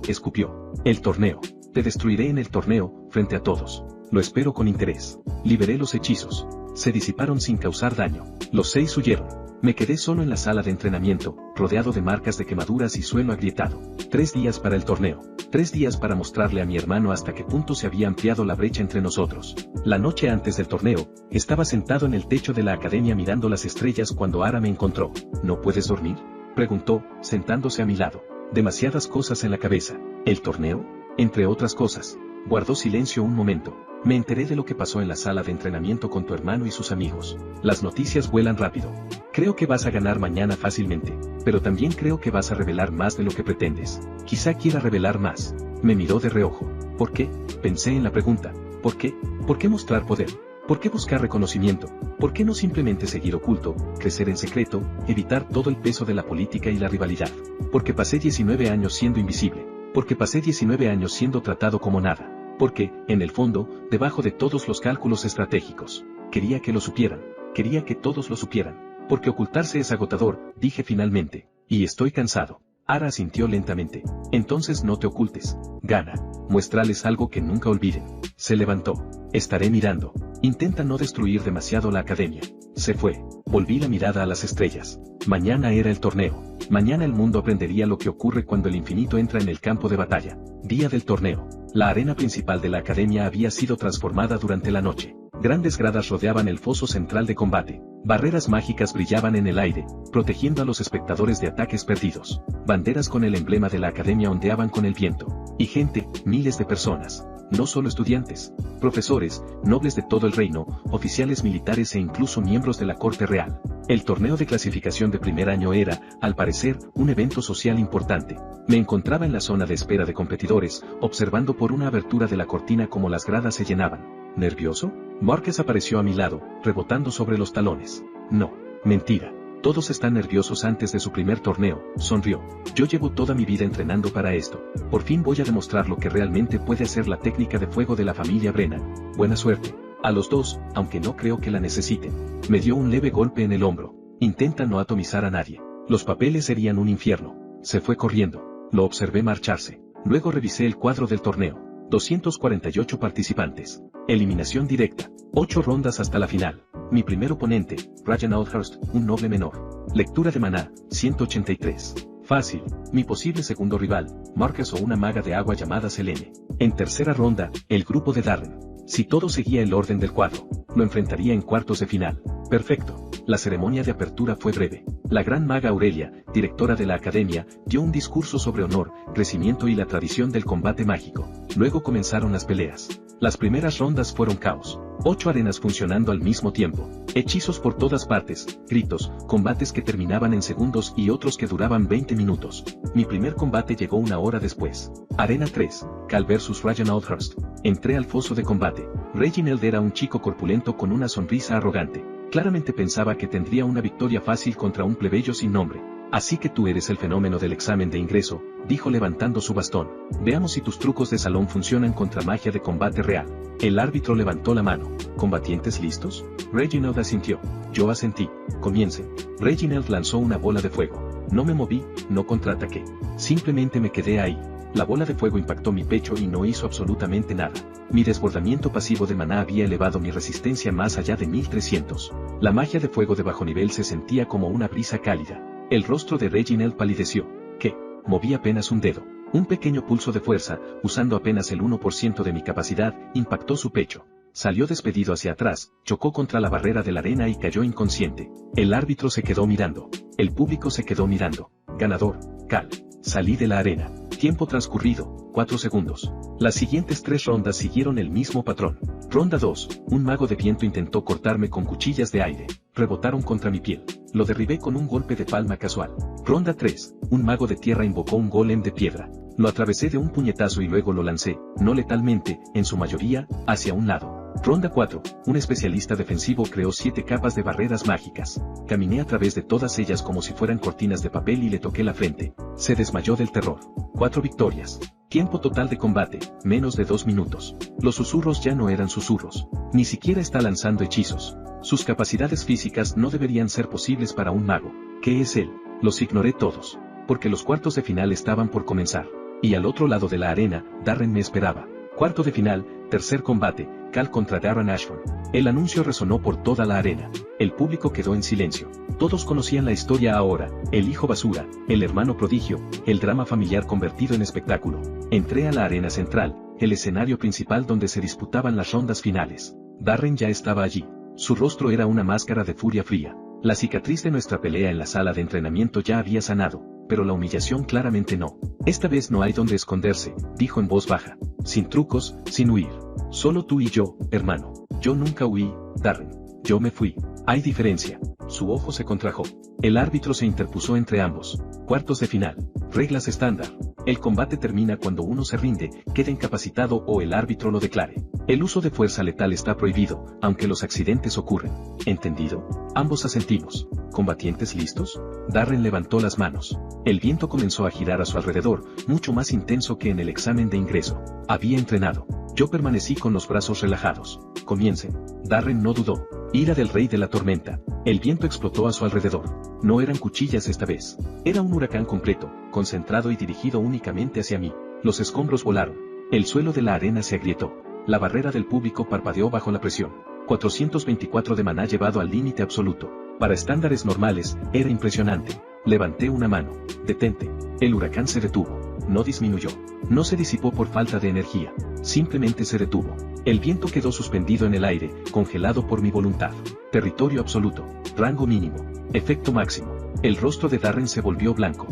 escupió. El torneo. Te destruiré en el torneo, frente a todos. Lo espero con interés. Liberé los hechizos. Se disiparon sin causar daño. Los 6 huyeron. Me quedé solo en la sala de entrenamiento, rodeado de marcas de quemaduras y suelo agrietado. 3 días para el torneo. 3 días para mostrarle a mi hermano hasta qué punto se había ampliado la brecha entre nosotros. La noche antes del torneo, estaba sentado en el techo de la academia mirando las estrellas cuando Ara me encontró. ¿No puedes dormir?, preguntó, sentándose a mi lado. Demasiadas cosas en la cabeza. ¿El torneo? Entre otras cosas. Guardó silencio un momento. Me enteré de lo que pasó en la sala de entrenamiento con tu hermano y sus amigos. Las noticias vuelan rápido. Creo que vas a ganar mañana fácilmente, pero también creo que vas a revelar más de lo que pretendes. Quizá quiera revelar más. Me miró de reojo. ¿Por qué? Pensé en la pregunta. ¿Por qué? ¿Por qué mostrar poder? ¿Por qué buscar reconocimiento? ¿Por qué no simplemente seguir oculto, crecer en secreto, evitar todo el peso de la política y la rivalidad? Porque pasé 19 años siendo invisible. Porque pasé 19 años siendo tratado como nada. Porque, en el fondo, debajo de todos los cálculos estratégicos, quería que lo supieran. Quería que todos lo supieran. Porque ocultarse es agotador, dije finalmente. Y estoy cansado. Ara asintió lentamente. Entonces no te ocultes. Gana. Muéstrales algo que nunca olviden. Se levantó. Estaré mirando. Intenta no destruir demasiado la academia. Se fue. Volví la mirada a las estrellas. Mañana era el torneo. Mañana el mundo aprendería lo que ocurre cuando el infinito entra en el campo de batalla. Día del torneo. La arena principal de la academia había sido transformada durante la noche. Grandes gradas rodeaban el foso central de combate. Barreras mágicas brillaban en el aire, protegiendo a los espectadores de ataques perdidos. Banderas con el emblema de la academia ondeaban con el viento. Y gente, miles de personas. No solo estudiantes, profesores, nobles de todo el reino, oficiales militares e incluso miembros de la corte real. El torneo de clasificación de primer año era, al parecer, un evento social importante. Me encontraba en la zona de espera de competidores, observando por una abertura de la cortina cómo las gradas se llenaban. ¿Nervioso? Márquez apareció a mi lado, rebotando sobre los talones. No, mentira. Todos están nerviosos antes de su primer torneo, sonrió. Yo llevo toda mi vida entrenando para esto. Por fin voy a demostrar lo que realmente puede hacer la técnica de fuego de la familia Brennan. Buena suerte. A los dos, aunque no creo que la necesiten. Me dio un leve golpe en el hombro. Intenta no atomizar a nadie. Los papeles serían un infierno. Se fue corriendo. Lo observé marcharse. Luego revisé el cuadro del torneo. 248 participantes. Eliminación directa. 8 rondas hasta la final. Mi primer oponente, Ryan Oldhurst, un noble menor. Lectura de maná, 183. Fácil. Mi posible segundo rival, Marcus o una maga de agua llamada Selene. En tercera ronda, el grupo de Darren. Si todo seguía el orden del cuadro, lo enfrentaría en cuartos de final. Perfecto. La ceremonia de apertura fue breve. La gran maga Aurelia, directora de la academia, dio un discurso sobre honor, crecimiento y la tradición del combate mágico. Luego comenzaron las peleas. Las primeras rondas fueron caos. 8 arenas funcionando al mismo tiempo. Hechizos por todas partes, gritos, combates que terminaban en segundos y otros que duraban 20 minutos. Mi primer combate llegó una hora después. Arena 3, Cal vs Ryan Oldhurst. Entré al foso de combate. Reginald era un chico corpulento con una sonrisa arrogante. Claramente pensaba que tendría una victoria fácil contra un plebeyo sin nombre. Así que tú eres el fenómeno del examen de ingreso, dijo levantando su bastón. Veamos si tus trucos de salón funcionan contra magia de combate real. El árbitro levantó la mano. ¿Combatientes listos? Reginald asintió. Yo asentí. Comiencen. Reginald lanzó una bola de fuego. No me moví, no contraataqué. Simplemente me quedé ahí. La bola de fuego impactó mi pecho y no hizo absolutamente nada. Mi desbordamiento pasivo de maná había elevado mi resistencia más allá de 1300. La magia de fuego de bajo nivel se sentía como una brisa cálida. El rostro de Reginald palideció. ¿Qué? Moví apenas un dedo. Un pequeño pulso de fuerza, usando apenas el 1% de mi capacidad, impactó su pecho. Salió despedido hacia atrás, chocó contra la barrera de la arena y cayó inconsciente. El árbitro se quedó mirando. El público se quedó mirando. Ganador, Cal. Salí de la arena. Tiempo transcurrido, 4 segundos. Las siguientes 3 rondas siguieron el mismo patrón. Ronda 2, un mago de viento intentó cortarme con cuchillas de aire. Rebotaron contra mi piel. Lo derribé con un golpe de palma casual. Ronda 3, un mago de tierra invocó un golem de piedra. Lo atravesé de un puñetazo y luego lo lancé, no letalmente, en su mayoría, hacia un lado. Ronda 4, un especialista defensivo creó 7 capas de barreras mágicas. Caminé a través de todas ellas como si fueran cortinas de papel y le toqué la frente. Se desmayó del terror. 4 victorias. Tiempo total de combate, menos de 2 minutos. Los susurros ya no eran susurros. Ni siquiera está lanzando hechizos. Sus capacidades físicas no deberían ser posibles para un mago. ¿Qué es él? Los ignoré todos. Porque los cuartos de final estaban por comenzar. Y al otro lado de la arena, Darren me esperaba. Cuarto de final, tercer combate, Cal contra Darren Ashford. El anuncio resonó por toda la arena. El público quedó en silencio. Todos conocían la historia ahora, el hijo basura, el hermano prodigio, el drama familiar convertido en espectáculo. Entré a la arena central, el escenario principal donde se disputaban las rondas finales. Darren ya estaba allí. Su rostro era una máscara de furia fría. La cicatriz de nuestra pelea en la sala de entrenamiento ya había sanado, pero la humillación claramente no. Esta vez no hay donde esconderse, dijo en voz baja. Sin trucos, sin huir. Solo tú y yo, hermano. Yo nunca huí, Darren. Yo me fui. Hay diferencia. Su ojo se contrajo. El árbitro se interpuso entre ambos. Cuartos de final. Reglas estándar. El combate termina cuando uno se rinde, queda incapacitado o el árbitro lo declare. El uso de fuerza letal está prohibido, aunque los accidentes ocurren. ¿Entendido? Ambos asentimos. ¿Combatientes listos? Darren levantó las manos. El viento comenzó a girar a su alrededor, mucho más intenso que en el examen de ingreso. Había entrenado. Yo permanecí con los brazos relajados. Comiencen. Darren no dudó. Ira del rey de la tormenta. El viento explotó a su alrededor. No eran cuchillas esta vez. Era un huracán completo, concentrado y dirigido únicamente hacia mí. Los escombros volaron. El suelo de la arena se agrietó. La barrera del público parpadeó bajo la presión. 424 de maná llevado al límite absoluto. Para estándares normales, era impresionante. Levanté una mano. Detente. El huracán se detuvo. No disminuyó. No se disipó por falta de energía. Simplemente se detuvo. El viento quedó suspendido en el aire, congelado por mi voluntad. Territorio absoluto. Rango mínimo. Efecto máximo. El rostro de Darren se volvió blanco.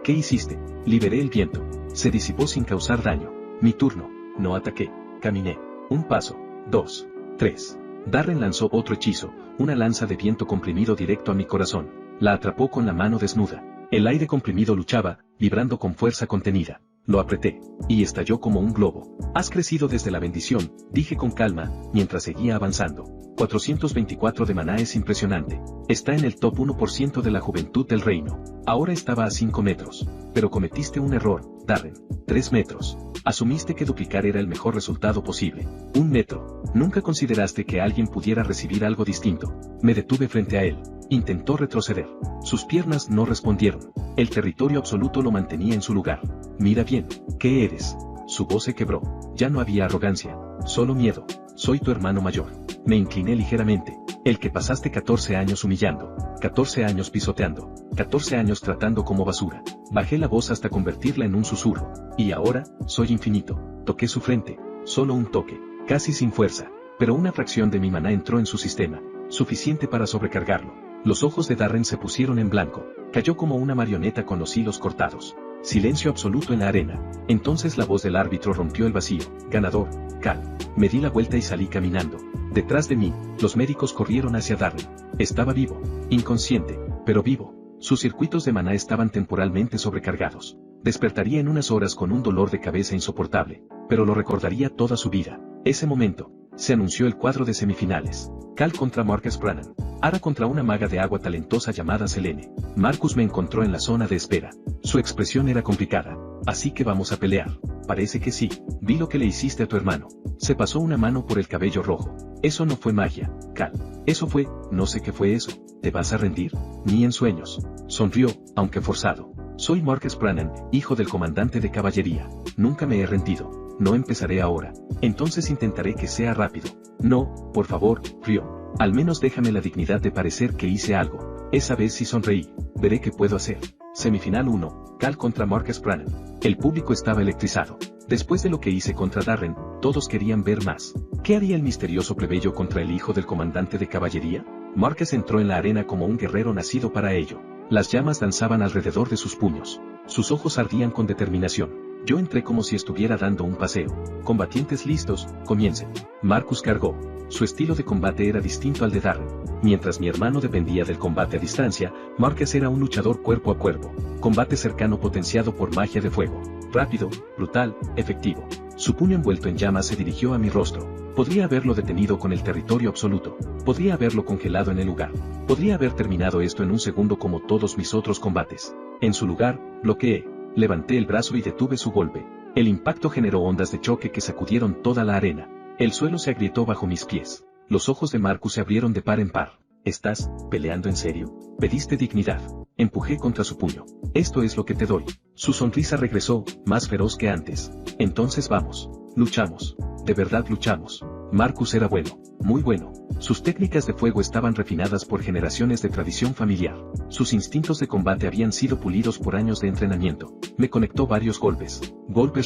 ¿Qué hiciste? Liberé el viento. Se disipó sin causar daño. Mi turno. No ataqué. Caminé. Un paso. 2. 3. Darren lanzó otro hechizo, una lanza de viento comprimido directo a mi corazón. La atrapó con la mano desnuda. El aire comprimido luchaba, vibrando con fuerza contenida. Lo apreté, y estalló como un globo. Has crecido desde la bendición, dije con calma, mientras seguía avanzando. 424 de maná es impresionante. Está en el top 1% de la juventud del reino. Ahora estaba a 5 metros. Pero cometiste un error, Darren. 3 metros. Asumiste que duplicar era el mejor resultado posible. 1 metro. Nunca consideraste que alguien pudiera recibir algo distinto. Me detuve frente a él. Intentó retroceder. Sus piernas no respondieron. El territorio absoluto lo mantenía en su lugar. Mira bien, ¿qué eres? Su voz se quebró. Ya no había arrogancia, solo miedo. Soy tu hermano mayor. Me incliné ligeramente. El que pasaste 14 años humillando, 14 años pisoteando, 14 años tratando como basura. Bajé la voz hasta convertirla en un susurro. Y ahora, soy infinito. Toqué su frente. Solo un toque. Casi sin fuerza. Pero una fracción de mi maná entró en su sistema. Suficiente para sobrecargarlo. Los ojos de Darren se pusieron en blanco. Cayó como una marioneta con los hilos cortados. Silencio absoluto en la arena. Entonces la voz del árbitro rompió el vacío. Ganador, Cal. Me di la vuelta y salí caminando. Detrás de mí, los médicos corrieron hacia Darren. Estaba vivo. Inconsciente, pero vivo. Sus circuitos de maná estaban temporalmente sobrecargados. Despertaría en unas horas con un dolor de cabeza insoportable, pero lo recordaría toda su vida. Ese momento. Se anunció el cuadro de semifinales. Cal contra Marcus Brannan. Ara contra una maga de agua talentosa llamada Selene. Marcus me encontró en la zona de espera. Su expresión era complicada. Así que vamos a pelear. Parece que sí. Vi lo que le hiciste a tu hermano. Se pasó una mano por el cabello rojo. Eso no fue magia, Cal. Eso fue, no sé qué fue eso. ¿Te vas a rendir? Ni en sueños. Sonrió, aunque forzado. Soy Marcus Brannan, hijo del comandante de caballería. Nunca me he rendido. No empezaré ahora. Entonces intentaré que sea rápido. No, por favor, Ryo. Al menos déjame la dignidad de parecer que hice algo. Esa vez sí sonreí. Veré qué puedo hacer. Semifinal 1. Cal contra Marcus Brannan. El público estaba electrizado. Después de lo que hice contra Darren, todos querían ver más. ¿Qué haría el misterioso plebeyo contra el hijo del comandante de caballería? Marcus entró en la arena como un guerrero nacido para ello. Las llamas danzaban alrededor de sus puños. Sus ojos ardían con determinación. Yo entré como si estuviera dando un paseo. Combatientes listos, comiencen. Marcus cargó. Su estilo de combate era distinto al de Darren. Mientras mi hermano dependía del combate a distancia, Marcus era un luchador cuerpo a cuerpo. Combate cercano potenciado por magia de fuego. Rápido, brutal, efectivo. Su puño envuelto en llamas se dirigió a mi rostro. Podría haberlo detenido con el territorio absoluto. Podría haberlo congelado en el lugar. Podría haber terminado esto en un segundo como todos mis otros combates. En su lugar, bloqueé. Levanté el brazo y detuve su golpe. El impacto generó ondas de choque que sacudieron toda la arena. El suelo se agrietó bajo mis pies. Los ojos de Marcus se abrieron de par en par. ¿Estás peleando en serio? Pediste dignidad. Empujé contra su puño. Esto es lo que te doy. Su sonrisa regresó, más feroz que antes. Entonces vamos. Luchamos. De verdad luchamos. Marcus era bueno, muy bueno. Sus técnicas de fuego estaban refinadas por generaciones de tradición familiar. Sus instintos de combate habían sido pulidos por años de entrenamiento. Me conectó varios golpes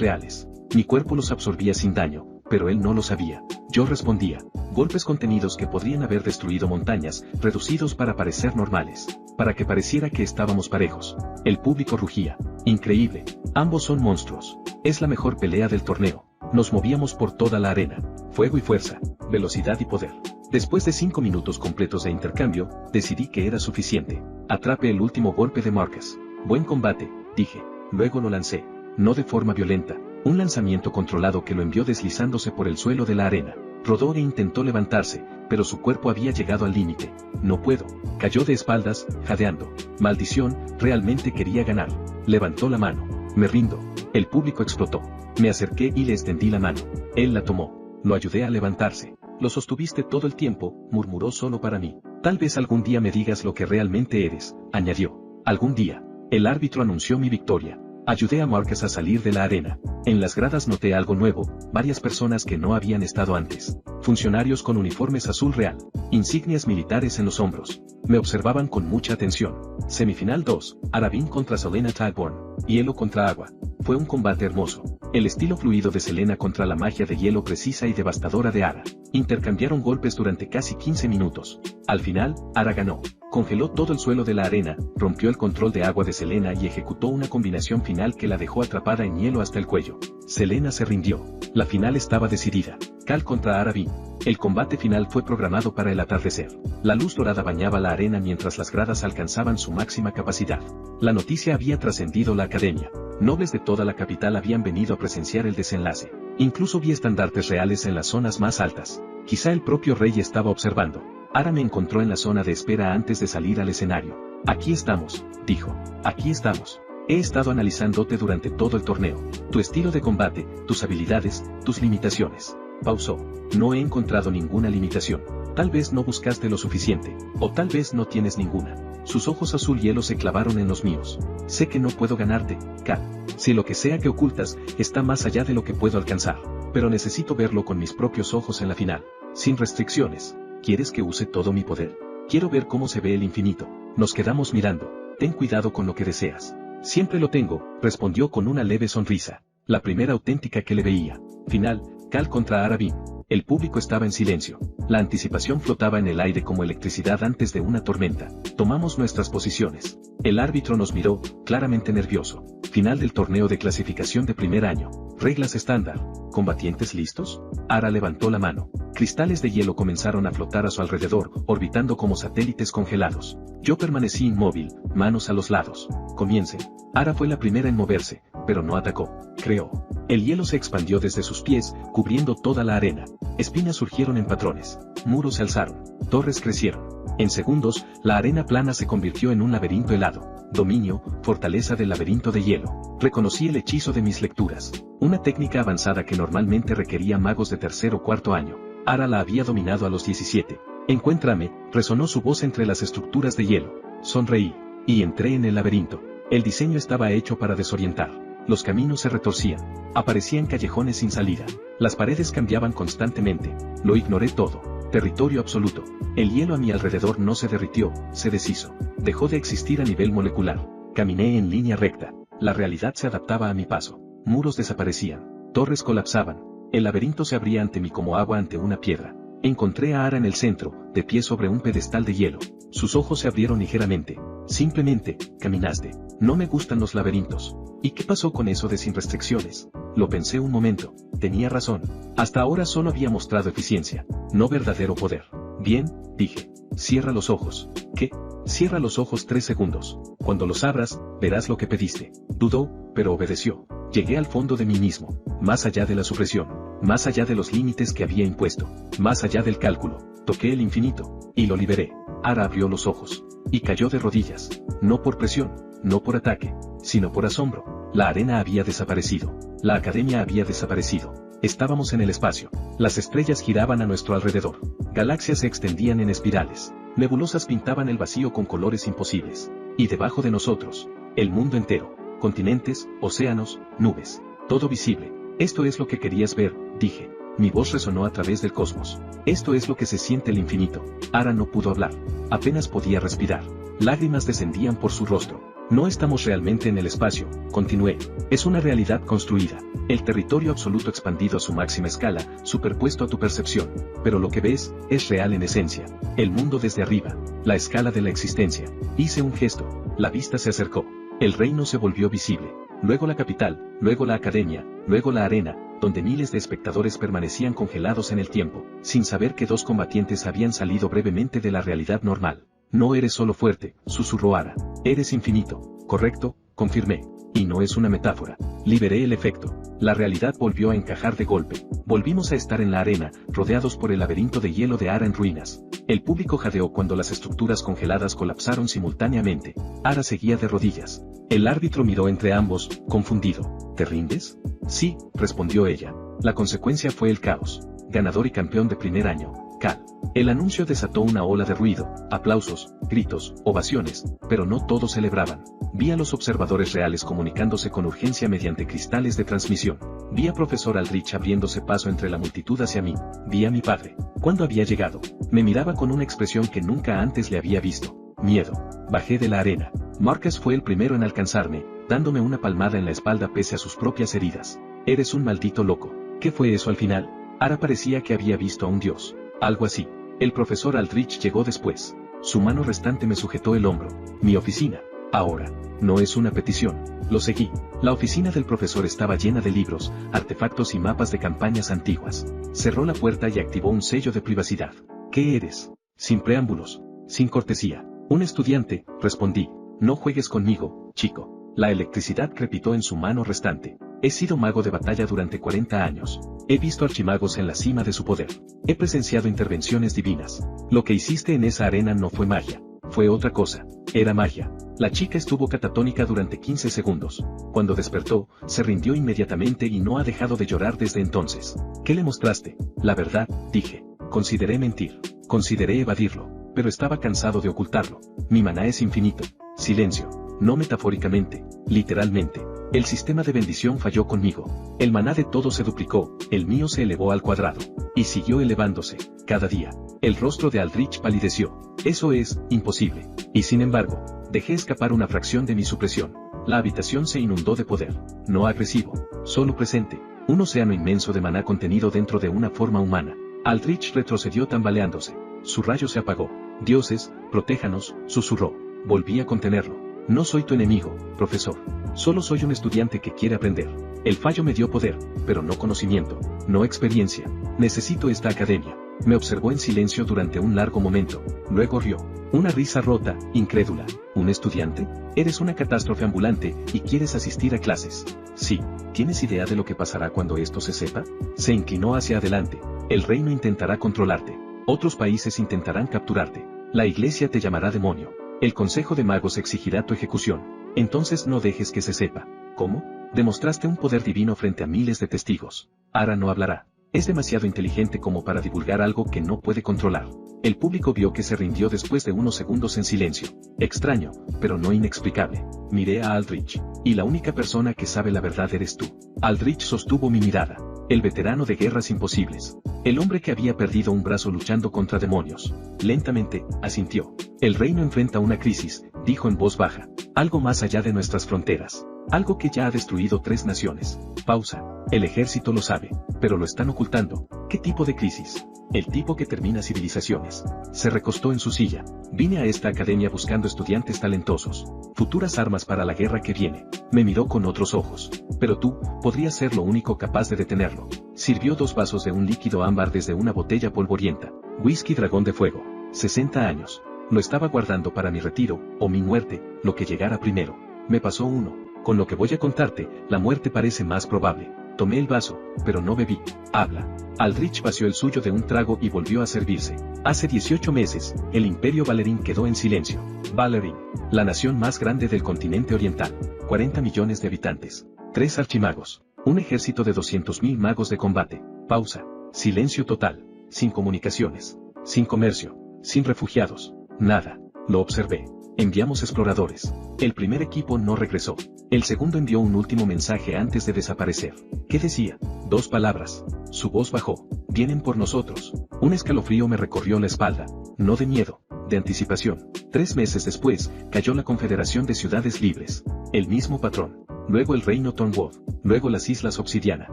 reales. Mi cuerpo los absorbía sin daño, pero él no lo sabía. Yo respondía, golpes contenidos que podrían haber destruido montañas, reducidos para parecer normales, para que pareciera que estábamos parejos. El público rugía. Increíble. Ambos son monstruos. Es la mejor pelea del torneo. Nos movíamos por toda la arena. Fuego y fuerza, velocidad y poder. Después de 5 minutos completos de intercambio, decidí que era suficiente. Atrape el último golpe de Marcus. Buen combate, dije. Luego lo lancé. No de forma violenta. Un lanzamiento controlado que lo envió deslizándose por el suelo de la arena. Rodó e intentó levantarse, pero su cuerpo había llegado al límite. No puedo. Cayó de espaldas, jadeando. Maldición, realmente quería ganar. Levantó la mano. Me rindo. El público explotó. Me acerqué y le extendí la mano. Él la tomó. Lo ayudé a levantarse. Lo sostuviste todo el tiempo, murmuró solo para mí. Tal vez algún día me digas lo que realmente eres, añadió. Algún día. El árbitro anunció mi victoria. Ayudé a Marcus a salir de la arena. En las gradas noté algo nuevo, varias personas que no habían estado antes. Funcionarios con uniformes azul real, insignias militares en los hombros. Me observaban con mucha atención. Semifinal 2, Arabin contra Selena Tideborn, hielo contra agua. Fue un combate hermoso. El estilo fluido de Selena contra la magia de hielo precisa y devastadora de Ara. Intercambiaron golpes durante casi 15 minutos. Al final, Ara ganó. Congeló todo el suelo de la arena, rompió el control de agua de Selena y ejecutó una combinación final que la dejó atrapada en hielo hasta el cuello. Selena se rindió. La final estaba decidida. Cal contra Arabin. El combate final fue programado para el atardecer. La luz dorada bañaba la arena mientras las gradas alcanzaban su máxima capacidad. La noticia había trascendido la academia. Nobles de toda la capital habían venido a presenciar el desenlace. Incluso vi estandartes reales en las zonas más altas. Quizá el propio rey estaba observando. Ara me encontró en la zona de espera antes de salir al escenario. Aquí estamos, dijo. Aquí estamos. He estado analizándote durante todo el torneo. Tu estilo de combate, tus habilidades, tus limitaciones. Pausó. No he encontrado ninguna limitación. Tal vez no buscaste lo suficiente, o tal vez no tienes ninguna. Sus ojos azul hielo se clavaron en los míos. Sé que no puedo ganarte, Cal. Si lo que sea que ocultas, está más allá de lo que puedo alcanzar. Pero necesito verlo con mis propios ojos en la final. Sin restricciones. ¿Quieres que use todo mi poder? Quiero ver cómo se ve el infinito. Nos quedamos mirando. Ten cuidado con lo que deseas. Siempre lo tengo, respondió con una leve sonrisa. La primera auténtica que le veía. Final, Cal contra Arabin. El público estaba en silencio. La anticipación flotaba en el aire como electricidad antes de una tormenta. Tomamos nuestras posiciones. El árbitro nos miró, claramente nervioso. Final del torneo de clasificación de primer año. Reglas estándar. ¿Combatientes listos? Ara levantó la mano. Cristales de hielo comenzaron a flotar a su alrededor, orbitando como satélites congelados. Yo permanecí inmóvil, manos a los lados. Comiencen. Ara fue la primera en moverse, pero no atacó. Creó. El hielo se expandió desde sus pies, cubriendo toda la arena. Espinas surgieron en patrones. Muros se alzaron. Torres crecieron. En segundos, la arena plana se convirtió en un laberinto helado. Dominio, fortaleza del laberinto de hielo. Reconocí el hechizo de mis lecturas. Una técnica avanzada que normalmente requería magos de tercer o cuarto año. Ara la había dominado a los 17. Encuéntrame, resonó su voz entre las estructuras de hielo. Sonreí. Y entré en el laberinto. El diseño estaba hecho para desorientar. Los caminos se retorcían. Aparecían callejones sin salida. Las paredes cambiaban constantemente. Lo ignoré todo. Territorio absoluto. El hielo a mi alrededor no se derritió, se deshizo. Dejó de existir a nivel molecular. Caminé en línea recta. La realidad se adaptaba a mi paso. Muros desaparecían. Torres colapsaban. El laberinto se abría ante mí como agua ante una piedra. Encontré a Ara en el centro, de pie sobre un pedestal de hielo. Sus ojos se abrieron ligeramente. Simplemente, caminaste. No me gustan los laberintos. ¿Y qué pasó con eso de sin restricciones? Lo pensé un momento. Tenía razón. Hasta ahora solo había mostrado eficiencia, no verdadero poder. Bien, dije. Cierra los ojos. ¿Qué? Cierra los ojos 3 segundos. Cuando los abras, verás lo que pediste. Dudó, pero obedeció. Llegué al fondo de mí mismo, más allá de la supresión, más allá de los límites que había impuesto, más allá del cálculo. Toqué el infinito, y lo liberé. Ara abrió los ojos, y cayó de rodillas. No por presión, no por ataque, sino por asombro. La arena había desaparecido. La academia había desaparecido. Estábamos en el espacio. Las estrellas giraban a nuestro alrededor. Galaxias se extendían en espirales. Nebulosas pintaban el vacío con colores imposibles. Y debajo de nosotros, el mundo entero. Continentes, océanos, nubes. Todo visible. Esto es lo que querías ver, dije. Mi voz resonó a través del cosmos. Esto es lo que se siente el infinito. Ara no pudo hablar. Apenas podía respirar. Lágrimas descendían por su rostro. No estamos realmente en el espacio, continué. Es una realidad construida. El territorio absoluto expandido a su máxima escala, superpuesto a tu percepción. Pero lo que ves, es real en esencia. El mundo desde arriba. La escala de la existencia. Hice un gesto. La vista se acercó. El reino se volvió visible. Luego la capital, luego la academia, luego la arena, donde miles de espectadores permanecían congelados en el tiempo, sin saber que dos combatientes habían salido brevemente de la realidad normal. No eres solo fuerte, susurró Ara. Eres infinito. Correcto, confirmé. Y no es una metáfora. Liberé el efecto. La realidad volvió a encajar de golpe. Volvimos a estar en la arena, rodeados por el laberinto de hielo de Ara en ruinas. El público jadeó cuando las estructuras congeladas colapsaron simultáneamente. Ara seguía de rodillas. El árbitro miró entre ambos, confundido. ¿Te rindes? Sí, respondió ella. La consecuencia fue el caos. Ganador y campeón de primer año, Cal. El anuncio desató una ola de ruido, aplausos, gritos, ovaciones, pero no todos celebraban. Vi a los observadores reales comunicándose con urgencia mediante cristales de transmisión. Vi a profesor Aldrich abriéndose paso entre la multitud hacia mí. Vi a mi padre. ¿Cuándo había llegado? Me miraba con una expresión que nunca antes le había visto. Miedo. Bajé de la arena. Marcus fue el primero en alcanzarme, dándome una palmada en la espalda pese a sus propias heridas. Eres un maldito loco. ¿Qué fue eso al final? Ara parecía que había visto a un dios. Algo así. El profesor Aldrich llegó después. Su mano restante me sujetó el hombro. Mi oficina. Ahora. No es una petición. Lo seguí. La oficina del profesor estaba llena de libros, artefactos y mapas de campañas antiguas. Cerró la puerta y activó un sello de privacidad. ¿Qué eres? Sin preámbulos. Sin cortesía. Un estudiante, respondí. No juegues conmigo, chico. La electricidad crepitó en su mano restante. He sido mago de batalla durante 40 años. He visto archimagos en la cima de su poder. He presenciado intervenciones divinas. Lo que hiciste en esa arena no fue magia. Fue otra cosa. Era magia. La chica estuvo catatónica durante 15 segundos. Cuando despertó, se rindió inmediatamente y no ha dejado de llorar desde entonces. ¿Qué le mostraste? La verdad, dije. Consideré mentir. Consideré evadirlo. Pero estaba cansado de ocultarlo. Mi maná es infinito. Silencio. No metafóricamente, literalmente. El sistema de bendición falló conmigo. El maná de todos se duplicó, el mío se elevó al cuadrado. Y siguió elevándose, cada día. El rostro de Aldrich palideció. Eso es, imposible. Y sin embargo, dejé escapar una fracción de mi supresión. La habitación se inundó de poder. No agresivo, solo presente. Un océano inmenso de maná contenido dentro de una forma humana. Aldrich retrocedió tambaleándose. Su rayo se apagó. Dioses, protéjanos, susurró. Volví a contenerlo. No soy tu enemigo, profesor. Solo soy un estudiante que quiere aprender. El fallo me dio poder, pero no conocimiento, no experiencia. Necesito esta academia. Me observó en silencio durante un largo momento, luego rió. Una risa rota, incrédula. ¿Un estudiante? Eres una catástrofe ambulante, y quieres asistir a clases. Sí. ¿Tienes idea de lo que pasará cuando esto se sepa? Se inclinó hacia adelante. El reino intentará controlarte. Otros países intentarán capturarte. La iglesia te llamará demonio. El Consejo de Magos exigirá tu ejecución. Entonces no dejes que se sepa. ¿Cómo? Demostraste un poder divino frente a miles de testigos. Ara no hablará. Es demasiado inteligente como para divulgar algo que no puede controlar. El público vio que se rindió después de unos segundos en silencio. Extraño, pero no inexplicable. Miré a Aldrich. Y la única persona que sabe la verdad eres tú. Aldrich sostuvo mi mirada. El veterano de guerras imposibles. El hombre que había perdido un brazo luchando contra demonios. Lentamente, asintió. El reino enfrenta una crisis, dijo en voz baja. Algo más allá de nuestras fronteras. Algo que ya ha destruido 3 naciones. Pausa. El ejército lo sabe, pero lo están ocultando. ¿Qué tipo de crisis? El tipo que termina civilizaciones. Se recostó en su silla. Vine a esta academia buscando estudiantes talentosos. Futuras armas para la guerra que viene. Me miró con otros ojos. Pero tú, podrías ser lo único capaz de detenerlo. Sirvió 2 vasos de un líquido ámbar desde una botella polvorienta. Whisky Dragón de Fuego. 60 años. Lo estaba guardando para mi retiro, o mi muerte, lo que llegara primero. Me pasó uno. Con lo que voy a contarte, la muerte parece más probable. Tomé el vaso, pero no bebí. Habla. Aldrich vació el suyo de un trago y volvió a servirse. Hace 18 meses, el Imperio Valerín quedó en silencio. Valerín, la nación más grande del continente oriental. 40 millones de habitantes. 3 archimagos. Un ejército de 200.000 magos de combate. Pausa. Silencio total. Sin comunicaciones. Sin comercio. Sin refugiados. Nada. Lo observé. Enviamos exploradores. El primer equipo no regresó. El segundo envió un último mensaje antes de desaparecer. ¿Qué decía? 2 palabras. Su voz bajó. Vienen por nosotros. Un escalofrío me recorrió la espalda. No de miedo, de anticipación. 3 meses después, cayó la Confederación de Ciudades Libres. El mismo patrón. Luego el reino Tonwood. Luego las Islas Obsidiana.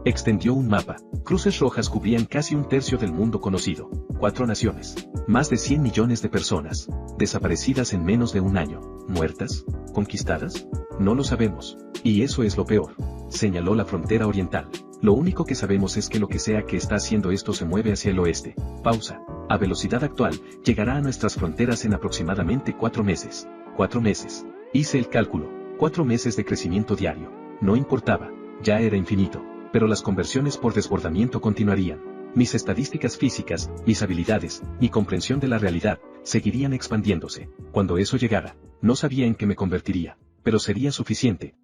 Extendió un mapa. Cruces rojas cubrían casi un tercio del mundo conocido. 4 naciones. Más de 100 millones de personas. Desaparecidas en menos de un año. ¿Muertas? ¿Conquistadas? No lo sabemos. Y eso es lo peor. Señaló la frontera oriental. Lo único que sabemos es que lo que sea que está haciendo esto se mueve hacia el oeste. Pausa. A velocidad actual, llegará a nuestras fronteras en aproximadamente 4 meses. 4 meses. Hice el cálculo. 4 meses de crecimiento diario. No importaba. Ya era infinito. Pero las conversiones por desbordamiento continuarían. Mis estadísticas físicas, mis habilidades, mi comprensión de la realidad, seguirían expandiéndose. Cuando eso llegara, no sabía en qué me convertiría, pero sería suficiente.